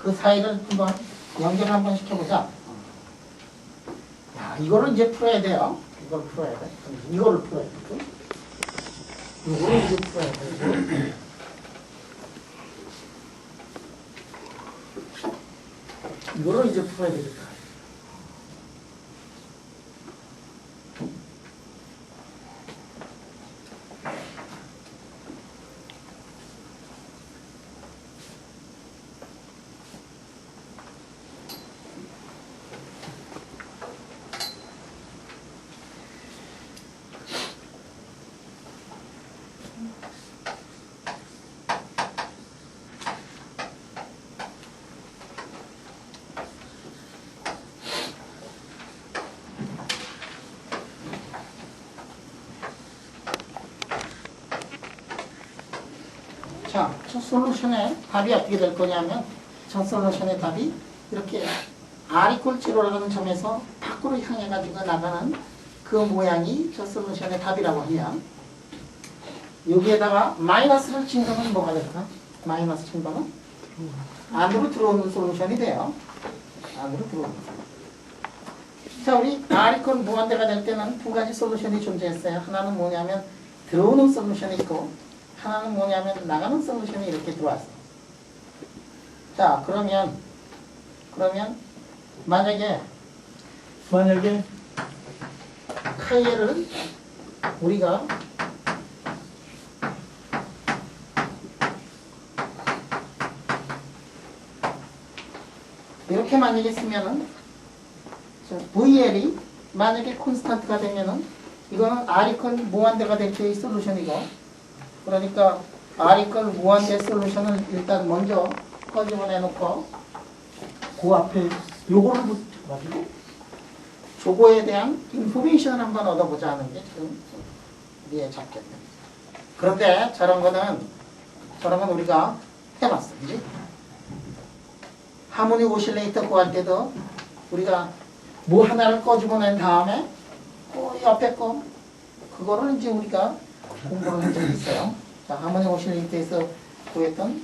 그 사이를 한번 연결 한번 시켜보자. 야, 이거를 이제 풀어야 돼요. 이걸 풀어야 돼. 이거를 풀어야 돼. 이거를 이제 풀어야 돼. 이거를 이제 풀어야 되겠다. 자, 첫 솔루션의 답이 어떻게 될 거냐면 첫 솔루션의 답이 이렇게 R 이퀄 제로라는 점에서 밖으로 향해 가지고 나가는 그 모양이 첫 솔루션의 답이라고 하면 여기에다가 마이너스를 친 거는 뭐가 될까? 마이너스 친 거는 안으로 들어오는 솔루션이 돼요. 안으로 들어오는 솔루션. 자, 우리 R 이퀄 무한대가 될 때는 두 가지 솔루션이 존재했어요. 하나는 뭐냐면 들어오는 솔루션이 있고 하나는 뭐냐면 나가는 솔루션이 이렇게 들어왔어. 자, 그러면 만약에 카이에를 우리가 이렇게 만약에 쓰면은 VL이 만약에 콘스탄트가 되면은 이거는 R 이퀄 무한대가 될 때의 솔루션이고, 그러니까 R 이퀄 무한대 솔루션을 일단 먼저 꺼집어내 놓고 그 앞에 요거를 붙여가지고 저거에 대한 인포메이션을 한번 얻어보자 하는 게 지금 우리의 잡겠네. 그런데 저런 건 우리가 해봤어, 그지? 하모닉 오실레이터 구할 때도 우리가 뭐 하나를 꺼집어낸 다음에 그 옆에 거 그거를 이제 우리가 공부를 한 적이 있어요. 자, 하모닉 오실레이터에서 구했던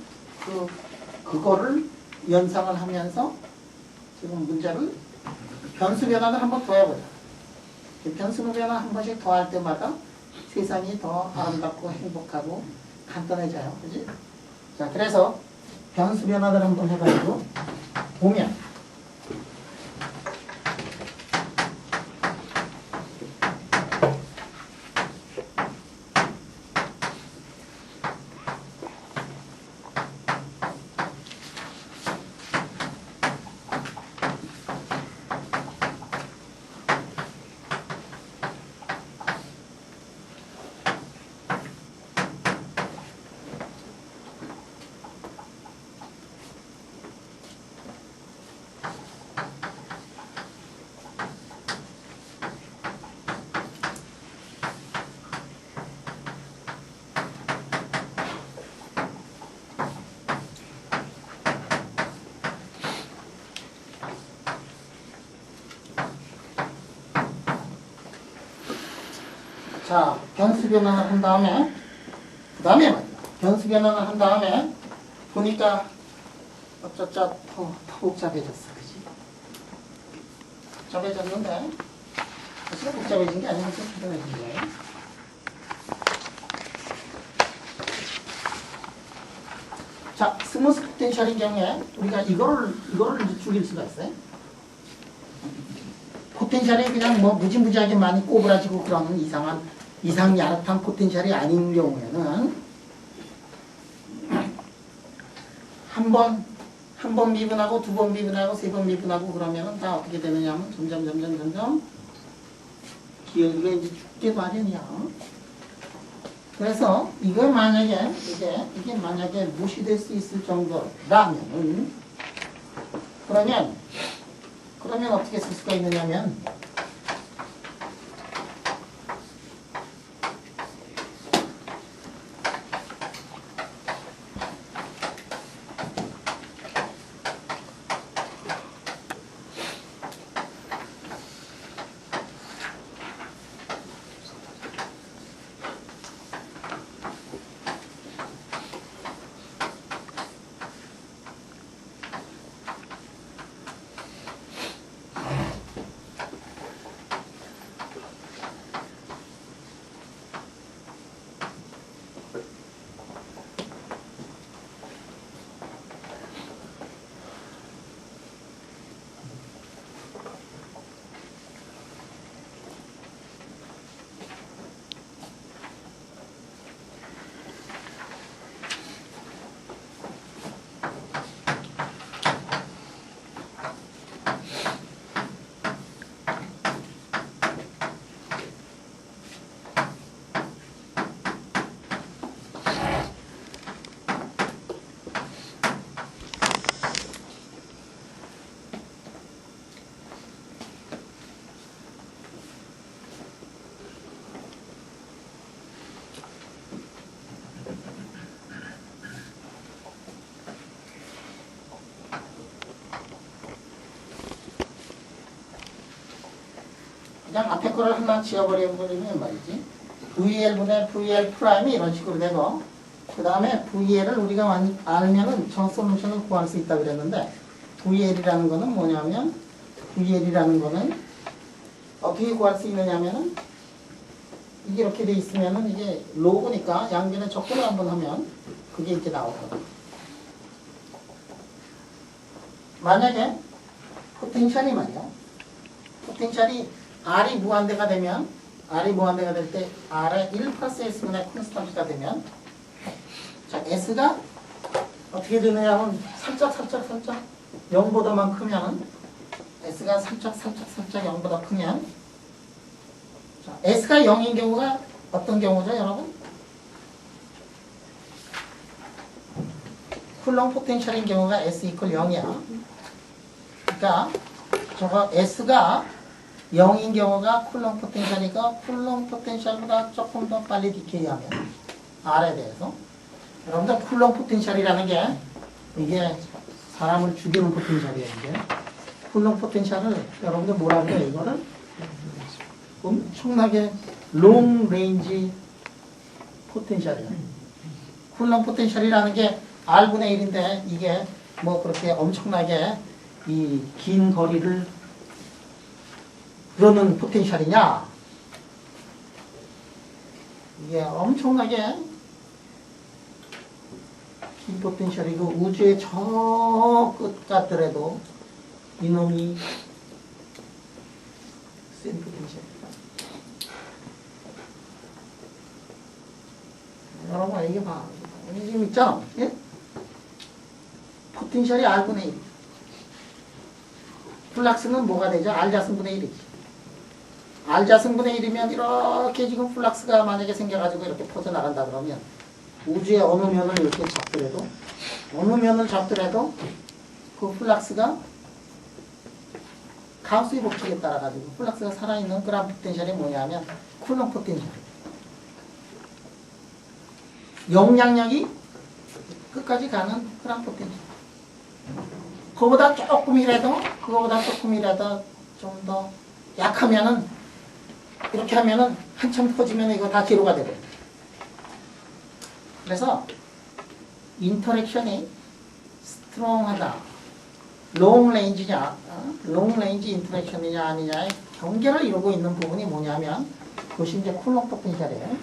그거를 연상을 하면서 지금 문제를 변수 변화를 한번 더 해보자. 변수 변화 한 번씩 더 할 때마다 세상이 더 아름답고 행복하고 간단해져요. 그지? 자, 그래서 변수 변화를 한번 해가지고 보면 자, 변수 변환을 한 다음에 변수 변환을 한 다음에 보니까 어쩌쩌 더 복잡해졌어, 그지? 복잡해졌는데 사실 복잡해진 게 아니라 좀 간단해진 거예요. 자, 스무스 포텐셜인 경우에 우리가 이거를 이제 죽일 수가 있어요. 포텐셜이 그냥 뭐 무지무지하게 많이 꼬부라지고 그런 이상 야릇한 포텐셜이 아닌 경우에는 한 번 미분하고 두 번 미분하고 세 번 미분하고 그러면은 다 어떻게 되느냐면 점점 기울기가 이제 죽게 마련이야. 그래서 이거 만약에 이게 만약에 무시될 수 있을 정도라면은 그러면 어떻게 쓸 수가 있느냐면 그냥 앞에 거를 하나 지워버리면 말이지. VL분의 VL 프라임이 이런 식으로 되고, 그 다음에 VL을 우리가 알면은 저 솔루션을 구할 수 있다고 그랬는데, VL이라는 거는 뭐냐면, VL이라는 거는 어떻게 구할 수 있느냐면은, 이게 이렇게 돼 있으면은 이게 로그니까 양변에 적분을 한번 하면 그게 이렇게 나오거든. 만약에 포텐셜이 말이야. 포텐셜이 R이 무한대가 되면, R이 무한대가 될 때 R의 1 플러스 S분의 콘스턴트가 되면, 자, S가 어떻게 되느냐면 살짝 0보다만 크면은 S가 살짝 0보다 크면 자, S가 0인 경우가 어떤 경우죠 여러분? 쿨롱 포텐셜인 경우가 S 이퀄 0이야. 그러니까 저거 S가 0인 경우가 쿨롱 포텐셜이고 쿨롱 포텐셜보다 조금 더 빨리 디케이하면 R에 대해서 여러분들 쿨롱 포텐셜이라는 게 이게 사람을 죽이는 포텐셜이에요. 이게 쿨롱 포텐셜을 여러분들 뭐라 그래요? 이거를 엄청나게 롱 레인지 포텐셜이에요. 쿨롱 포텐셜이라는 게 R분의 1인데 이게 뭐 그렇게 엄청나게 이 긴 거리를 그러는 포텐셜이냐? 이게 엄청나게 긴 포텐셜이고 우주의 저 끝 같더라도 이놈이 센 포텐셜. 여러분 이게 봐. 이게 지금 있잖아. 예? 포텐셜이 R분의 1. 플락스는 뭐가 되죠? R자승분의 1이지. R자승분의 1이면 이렇게 지금 플락스가 만약에 생겨가지고 이렇게 퍼져나간다 그러면 우주의 어느 면을 이렇게 잡더라도 어느 면을 잡더라도 그 플락스가 가우스의 법칙에 따라 가지고 플락스가 살아있는 그런 포텐셜이 뭐냐면 쿨롱 포텐셜. 용량력이 끝까지 가는 그런 포텐셜. 그거보다 조금이라도 좀 더 약하면은 이렇게 하면은 한참 퍼지면 이거 다 제로가 되거든요. 그래서 인터랙션이 스트롱하다. 롱 레인지냐, 롱 레인지 인터랙션이냐 아니냐의 경계를 이루고 있는 부분이 뭐냐면 그것이 이제 쿨롱 포텐셜이에요.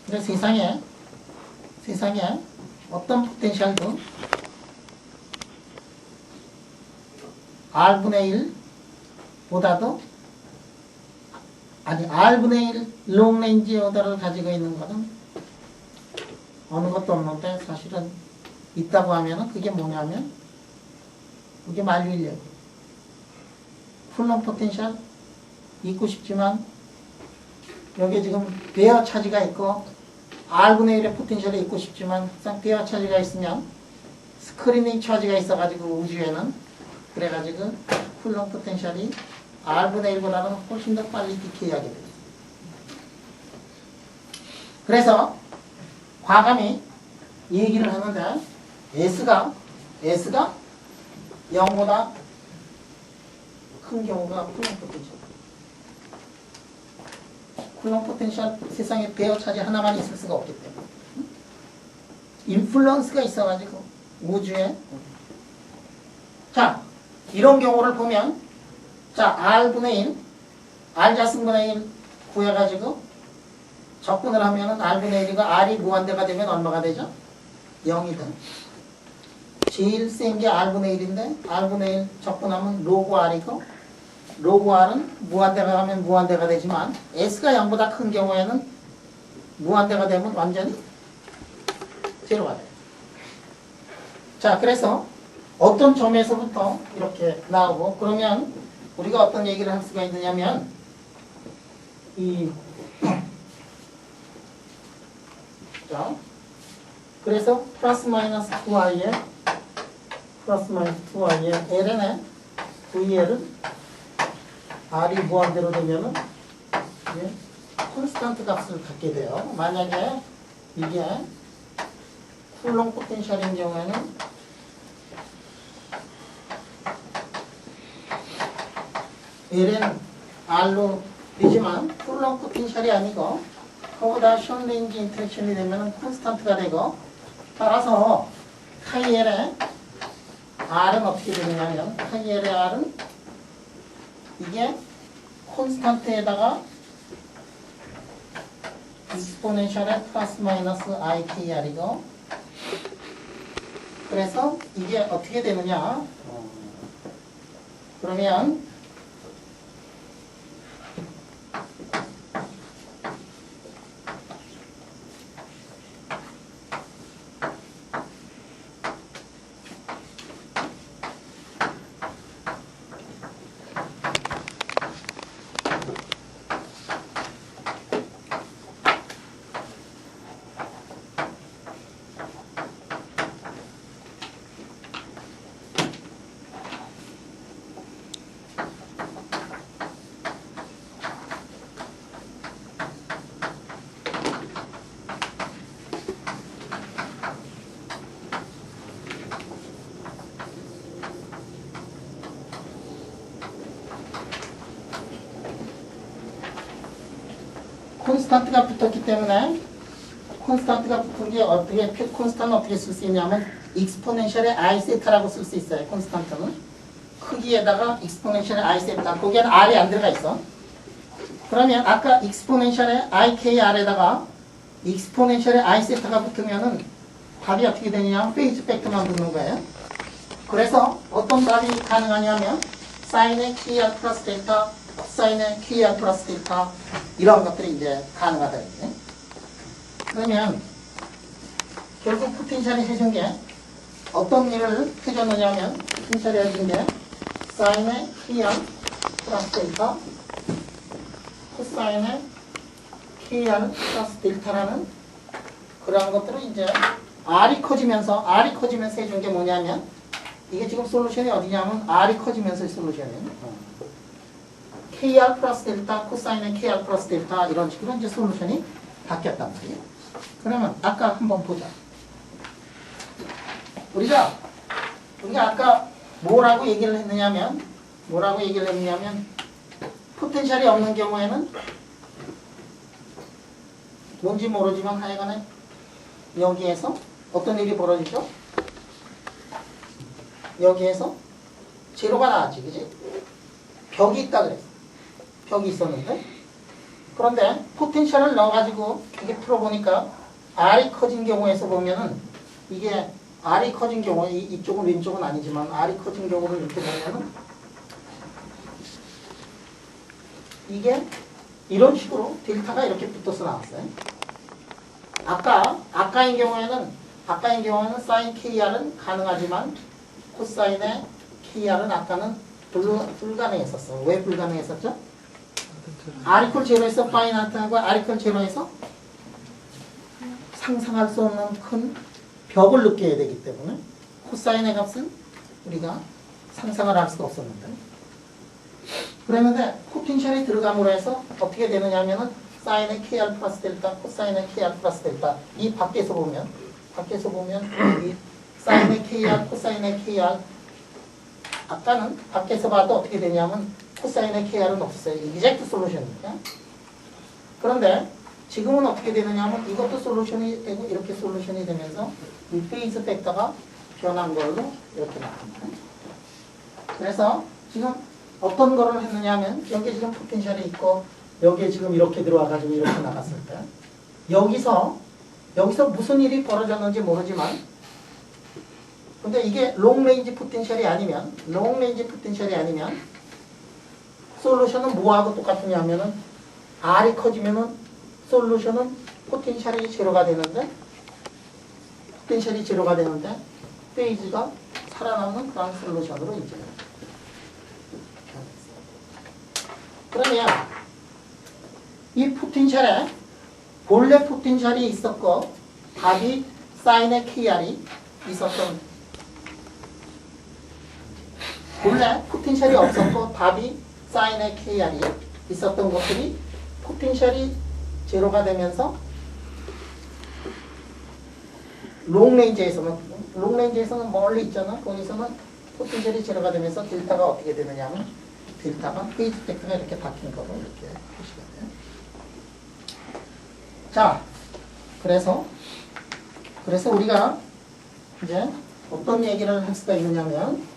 근데 세상에 어떤 포텐셜도 R분의 1보다도 아니 R분의 1 롱레인지 오더를 가지고 있는 것은 어느 것도 없는데 사실은 있다고 하면은 그게 뭐냐면 그게 만류인력. 쿨롱 포텐셜 있고 싶지만 여기 지금 베어 차지가 있고 R분의 1의 포텐셜이 있고 싶지만 베어 차지가 있으면 스크리닝 차지가 있어가지고 우주에는 그래가지고 쿨롱 포텐셜이 R분의 1보다는 훨씬 더 빨리 디케이하게 돼요. 그래서 과감히 얘기를 하는데 S가 0보다 큰 경우가 쿨롱 포텐셜. 쿨롱 포텐셜 세상에 베어 차지 하나만 있을 수가 없기 때문에 인플루언스가 있어가지고 우주에 자 이런 경우를 보면 자 R분의 1 R자승분의 1 구해가지고 적분을 하면은 R분의 1이가 R이 무한대가 되면 얼마가 되죠? 0이다. 제일 센 게 R분의 1인데 R분의 1 적분하면 로그 R이고 로그 R은 무한대가 가면 무한대가 되지만 S가 0보다 큰 경우에는 무한대가 되면 완전히 제로가 돼요. 자 그래서 어떤 점에서부터 이렇게 나오고 그러면 우리가 어떤 얘기를 할 수가 있느냐면 자 그래서 플러스 마이너스 2i에 ln에 VL은 R이 무한대로 되면은 이게 콘스탄트 값을 갖게 돼요. 만약에 이게 쿨롱 포텐셜인 경우에는 ln R로 되지만 쿨롱 포텐셜이 아니고 그거보다 숏 레인지 인터랙션이 되면 콘스탄트가 되고 따라서 카이 L의 R은 어떻게 되느냐면 카이 L의 R은 이게 콘스탄트에다가 익스포넨셜의 플러스 마이너스 IKR이고 그래서 이게 어떻게 되느냐 그러면 콘스탄트가 붙었기 때문에 콘스탄트가 붙은 게 어떻게 콘스탄트는 어떻게 쓸 수 있냐면 익스포넨셜의 I 세타라고 쓸 수 있어요. 콘스탄트는 크기에다가 익스포넨셜의 I 세타 거기에는 R이 안 들어가 있어. 그러면 아까 익스포넨셜의 IKR에다가 익스포넨셜의 I 세타가 붙으면은 답이 어떻게 되느냐 페이즈 팩터만 붙는 거예요. 그래서 어떤 답이 가능하냐면 사인의 KR 플러스 델타 사인의 KR 플러스 델타 이런 것들이 이제 가능하다 이제. 그러면 결국 포텐셜이 해준 게 어떤 일을 해줬느냐면 포텐셜이 해준 게 사인의 KR 플러스 델타 코사인의 KR 플러스 델타라는 그러한 것들을 이제 R이 커지면서 해준 게 뭐냐면 이게 지금 솔루션이 어디냐면 R이 커지면서 솔루션이에요. KR 플러스 델타 코사인의 KR 플러스 델타 이런 식으로 이제 솔루션이 바뀌었단 말이에요. 그러면 아까 한번 보자. 우리가 아까 뭐라고 얘기를 했느냐면 포텐셜이 없는 경우에는 뭔지 모르지만 하여간에 여기에서 어떤 일이 벌어지죠? 여기에서 제로가 나왔지, 그지? 벽이 있다 그랬어. 벽이 있었는데 그런데 포텐셜을 넣어가지고 이게 풀어보니까 R이 커진 경우에서 보면은 이게 R이 커진 경우에 이쪽은 왼쪽은 아니지만 R이 커진 경우를 이렇게 보면은 이게 이런 식으로 델타가 이렇게 붙어서 나왔어요. 아까인 경우에는 사인 KR은 가능하지만 코사인의 KR은 아까는 불가능했었어. 왜 불가능했었죠? R 이퀄 제로에서 파이 나타나고 R 이퀄 제로에서 상상할 수 없는 큰 벽을 느껴야 되기 때문에 코사인의 값은 우리가 상상을 할 수가 없었는데 그랬는데 포텐셜이 들어감으로 해서 어떻게 되느냐 하면은 사인의 KR 플러스 델타 코사인의 KR 플러스 델타 이 밖에서 보면 이 사인의 KR 코사인의 KR 아까는 밖에서 봐도 어떻게 되냐면 코사인의 KR은 없어요. 이젝트 솔루션이니까. 그런데 지금은 어떻게 되느냐 하면 이것도 솔루션이 되고 이렇게 솔루션이 되면서 이 페이즈 팩터가 변한 걸로 이렇게 나옵니다. 그래서 지금 어떤 거를 했느냐 하면 여기에 지금 포텐셜이 있고 여기에 지금 이렇게 들어와가지고 이렇게 나갔을 때 여기서 무슨 일이 벌어졌는지 모르지만 근데 이게 롱레인지 포텐셜이 아니면 솔루션은 뭐하고 똑같으냐면은 R이 커지면은 솔루션은 포텐셜이 제로가 되는데 페이지가 살아남는 그런 솔루션으로 이제 그러면 이 포텐셜에 본래 포텐셜이 있었고 답이 사인의 KR이 있었던 본래 포텐셜이 없었고 답이 사인의 KR이 있었던 것들이 포텐셜이 제로가 되면서 롱레인지에서는 멀리 있잖아. 거기서는 포텐셜이 제로가 되면서 델타가 어떻게 되느냐면 델타가 페이즈 팩터가 이렇게 바뀐 거로 이렇게 표시가 돼요. 자, 그래서 우리가 이제 어떤 얘기를 할 수가 있느냐면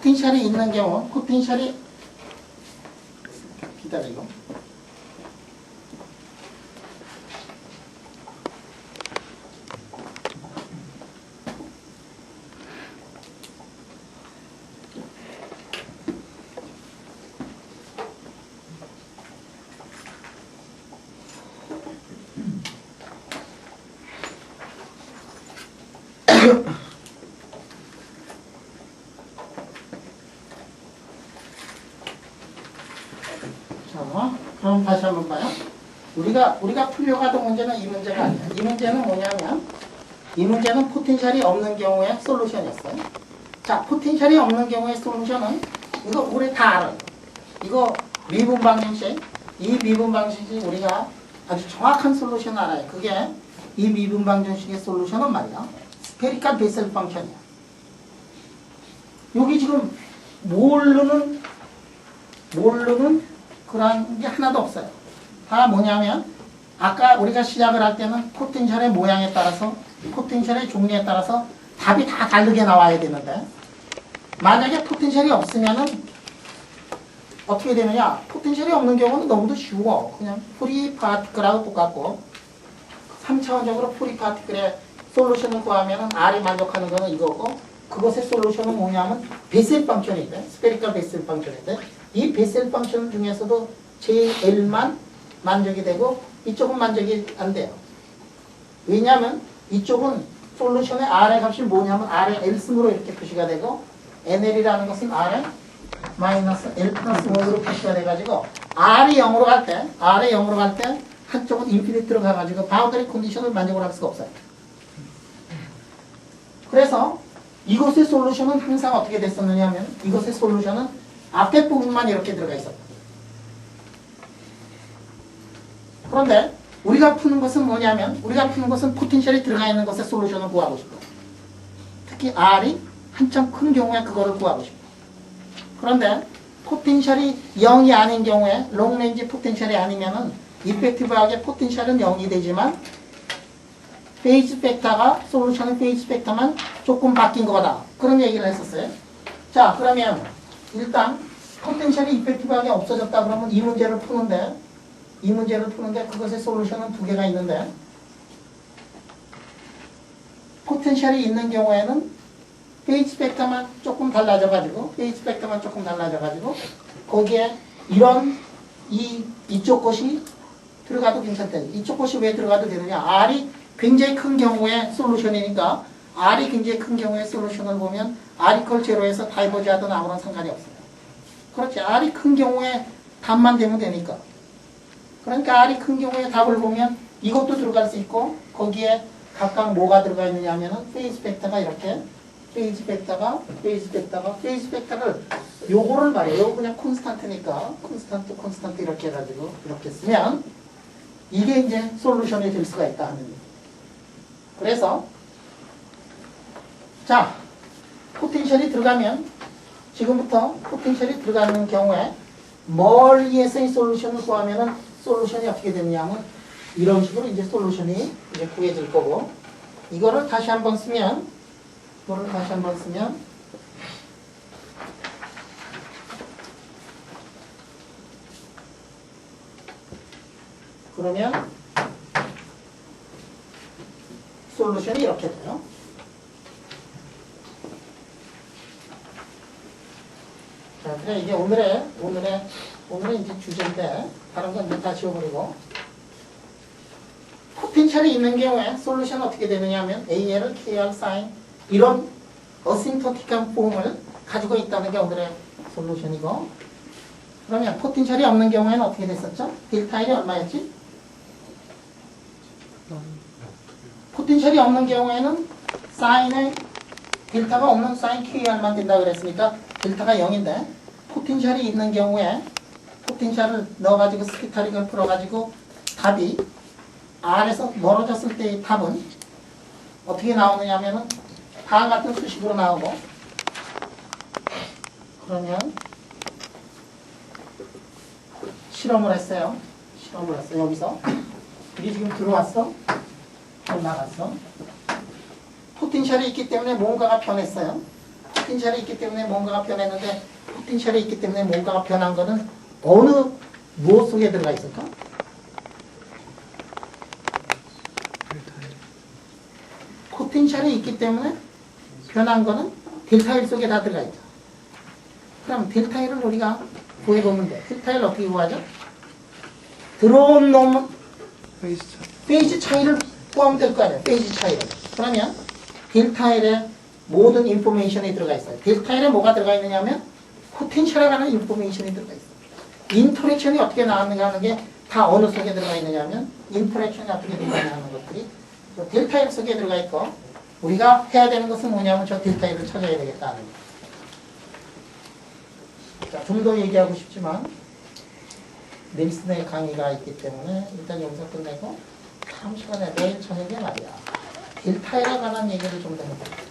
포텐셜이 있는 경우, 포텐셜이 기다리고. 자, 그럼 다시 한번 봐요. 우리가 풀려고 하던 문제는 이 문제가 아니야. 이 문제는 뭐냐면, 이 문제는 포텐셜이 없는 경우의 솔루션이었어요. 자, 포텐셜이 없는 경우의 솔루션은, 이거 우리 다 알아요. 이거 미분 방정식, 이 미분 방정식이 우리가 아주 정확한 솔루션 알아요. 그게 이 미분 방정식의 솔루션은 말이야. 스페리컬 베셀 펑션이야. 여기 지금 모르는 그런 게 하나도 없어요. 다 뭐냐면 아까 우리가 시작을 할 때는 포텐셜의 모양에 따라서 포텐셜의 종류에 따라서 답이 다 다르게 나와야 되는데 만약에 포텐셜이 없으면은 어떻게 되느냐? 포텐셜이 없는 경우는 너무도 쉬워. 그냥 프리 파티클하고 똑같고 3차원적으로 프리 파티클의 솔루션을 구하면은 R이 만족하는 거는 이거고 그것의 솔루션은 뭐냐면 베셀 펑션인데 스페리컬 베셀 펑션인데 이 베셀 펑션 중에서도 JL만 만족이 되고 이쪽은 만족이 안 돼요. 왜냐하면 이쪽은 솔루션의 R의 값이 뭐냐면 R의 L승으로 이렇게 표시가 되고 NL이라는 것은 R의 마이너스 L 플러스 1으로 표시가 돼가지고 R이 0으로 갈 때 한쪽은 인피니트로 가가지고 바운더리 컨디션을 만족을 할 수가 없어요. 그래서 이것의 솔루션은 항상 어떻게 됐었느냐 하면 이것의 솔루션은 앞에 부분만 이렇게 들어가 있었다. 그런데 우리가 푸는 것은 뭐냐면 우리가 푸는 것은 포텐셜이 들어가 있는 것의 솔루션을 구하고 싶어. 특히 R이 한참 큰 경우에 그거를 구하고 싶어. 그런데 포텐셜이 0이 아닌 경우에 롱레인지 포텐셜이 아니면은 이펙티브하게 포텐셜은 0이 되지만 페이즈 팩터가 솔루션의 페이즈 팩터만 조금 바뀐 거다. 그런 얘기를 했었어요. 자, 그러면 일단 포텐셜이 이펙티브하게 없어졌다 그러면 이 문제를 푸는데 그것의 솔루션은 두 개가 있는데 포텐셜이 있는 경우에는 페이지 팩터만 조금 달라져가지고 거기에 이런 이쪽 것이 들어가도 괜찮다. 이쪽 것이 왜 들어가도 되느냐? R이 굉장히 큰 경우에 솔루션이니까 R이 굉장히 큰 경우에 솔루션을 보면 R 이퀄 제로에서 다이버지하든 아무런 상관이 없어요. 그렇지. R이 큰 경우에 답만 되면 되니까. 그러니까 R이 큰 경우에 답을 보면 이것도 들어갈 수 있고 거기에 각각 뭐가 들어가 있느냐 하면은 페이즈 벡터가 이렇게 페이즈 벡터를 요거를 말이에요. 요거 그냥 콘스탄트니까 콘스탄트 이렇게 해가지고 이렇게 쓰면 이게 이제 솔루션이 될 수가 있다 하는 얘기. 그래서 자 포텐셜이 들어가면 지금부터 포텐셜이 들어가는 경우에 멀리에서의 솔루션을 구하면은 솔루션이 어떻게 되느냐면 이런 식으로 이제 솔루션이 이제 구해질 거고 이거를 다시 한번 쓰면 그러면 솔루션이 이렇게 돼요. 자, 그래 이게 오늘의 이제 주제인데 다른 건 이제 다 지워버리고 포텐셜이 있는 경우에 솔루션 어떻게 되느냐 하면 AL, KR, 사인 이런 어심토틱한 폼을 가지고 있다는 게 오늘의 솔루션이고 그러면 포텐셜이 없는 경우에는 어떻게 됐었죠? 델타 L이 얼마였지? 포텐셜이 없는 경우에는 사인의 델타가 없는 사인 KR만 된다 그랬으니까 델타가 0인데 포텐셜이 있는 경우에 포텐셜을 넣어가지고 스피타링을 풀어가지고 답이 R에서 멀어졌을 때의 답은 어떻게 나오느냐 하면은 다음 같은 수식으로 나오고 그러면 실험을 했어요. 여기서 이게 지금 들어왔어. 나갔어. 포텐셜이 있기 때문에 뭔가가 변했어요. 포텐셜이 있기 때문에 뭔가가 변했는데 포텐셜이 있기 때문에 뭔가가 변한 거는 어느 무엇 속에 들어가 있을까? 포텐셜이 있기 때문에 변한 거는 델타 1 속에 다 들어가 있죠. 그럼 델타 1을 우리가 구해보면 돼. 델타 1 어떻게 구하죠? 들어온 놈은 페이스 차. 페이지 차이를 구하면 될 거 아니에요. 페이지 차이를. 그러면 델타 1에 모든 인포메이션이 들어가 있어요. 델타 1에 뭐가 들어가 있느냐 하면 포텐셜에 관한 인포메이션이 들어가 있어요. 인터랙션이 어떻게 나왔는가 하는 게 다 어느 속에 들어가 있느냐 하면 인터랙션이 어떻게 들어가냐 하는 것들이 델타 1 속에 들어가 있고 우리가 해야 되는 것은 뭐냐면 저 델타 1을 찾아야 되겠다는 거예요. 자, 좀 더 얘기하고 싶지만 넬슨의 강의가 있기 때문에 일단 여기서 끝내고 다음 시간에 내일 저녁에 말이야 델타에 관한 얘기를 좀 더 해볼게요.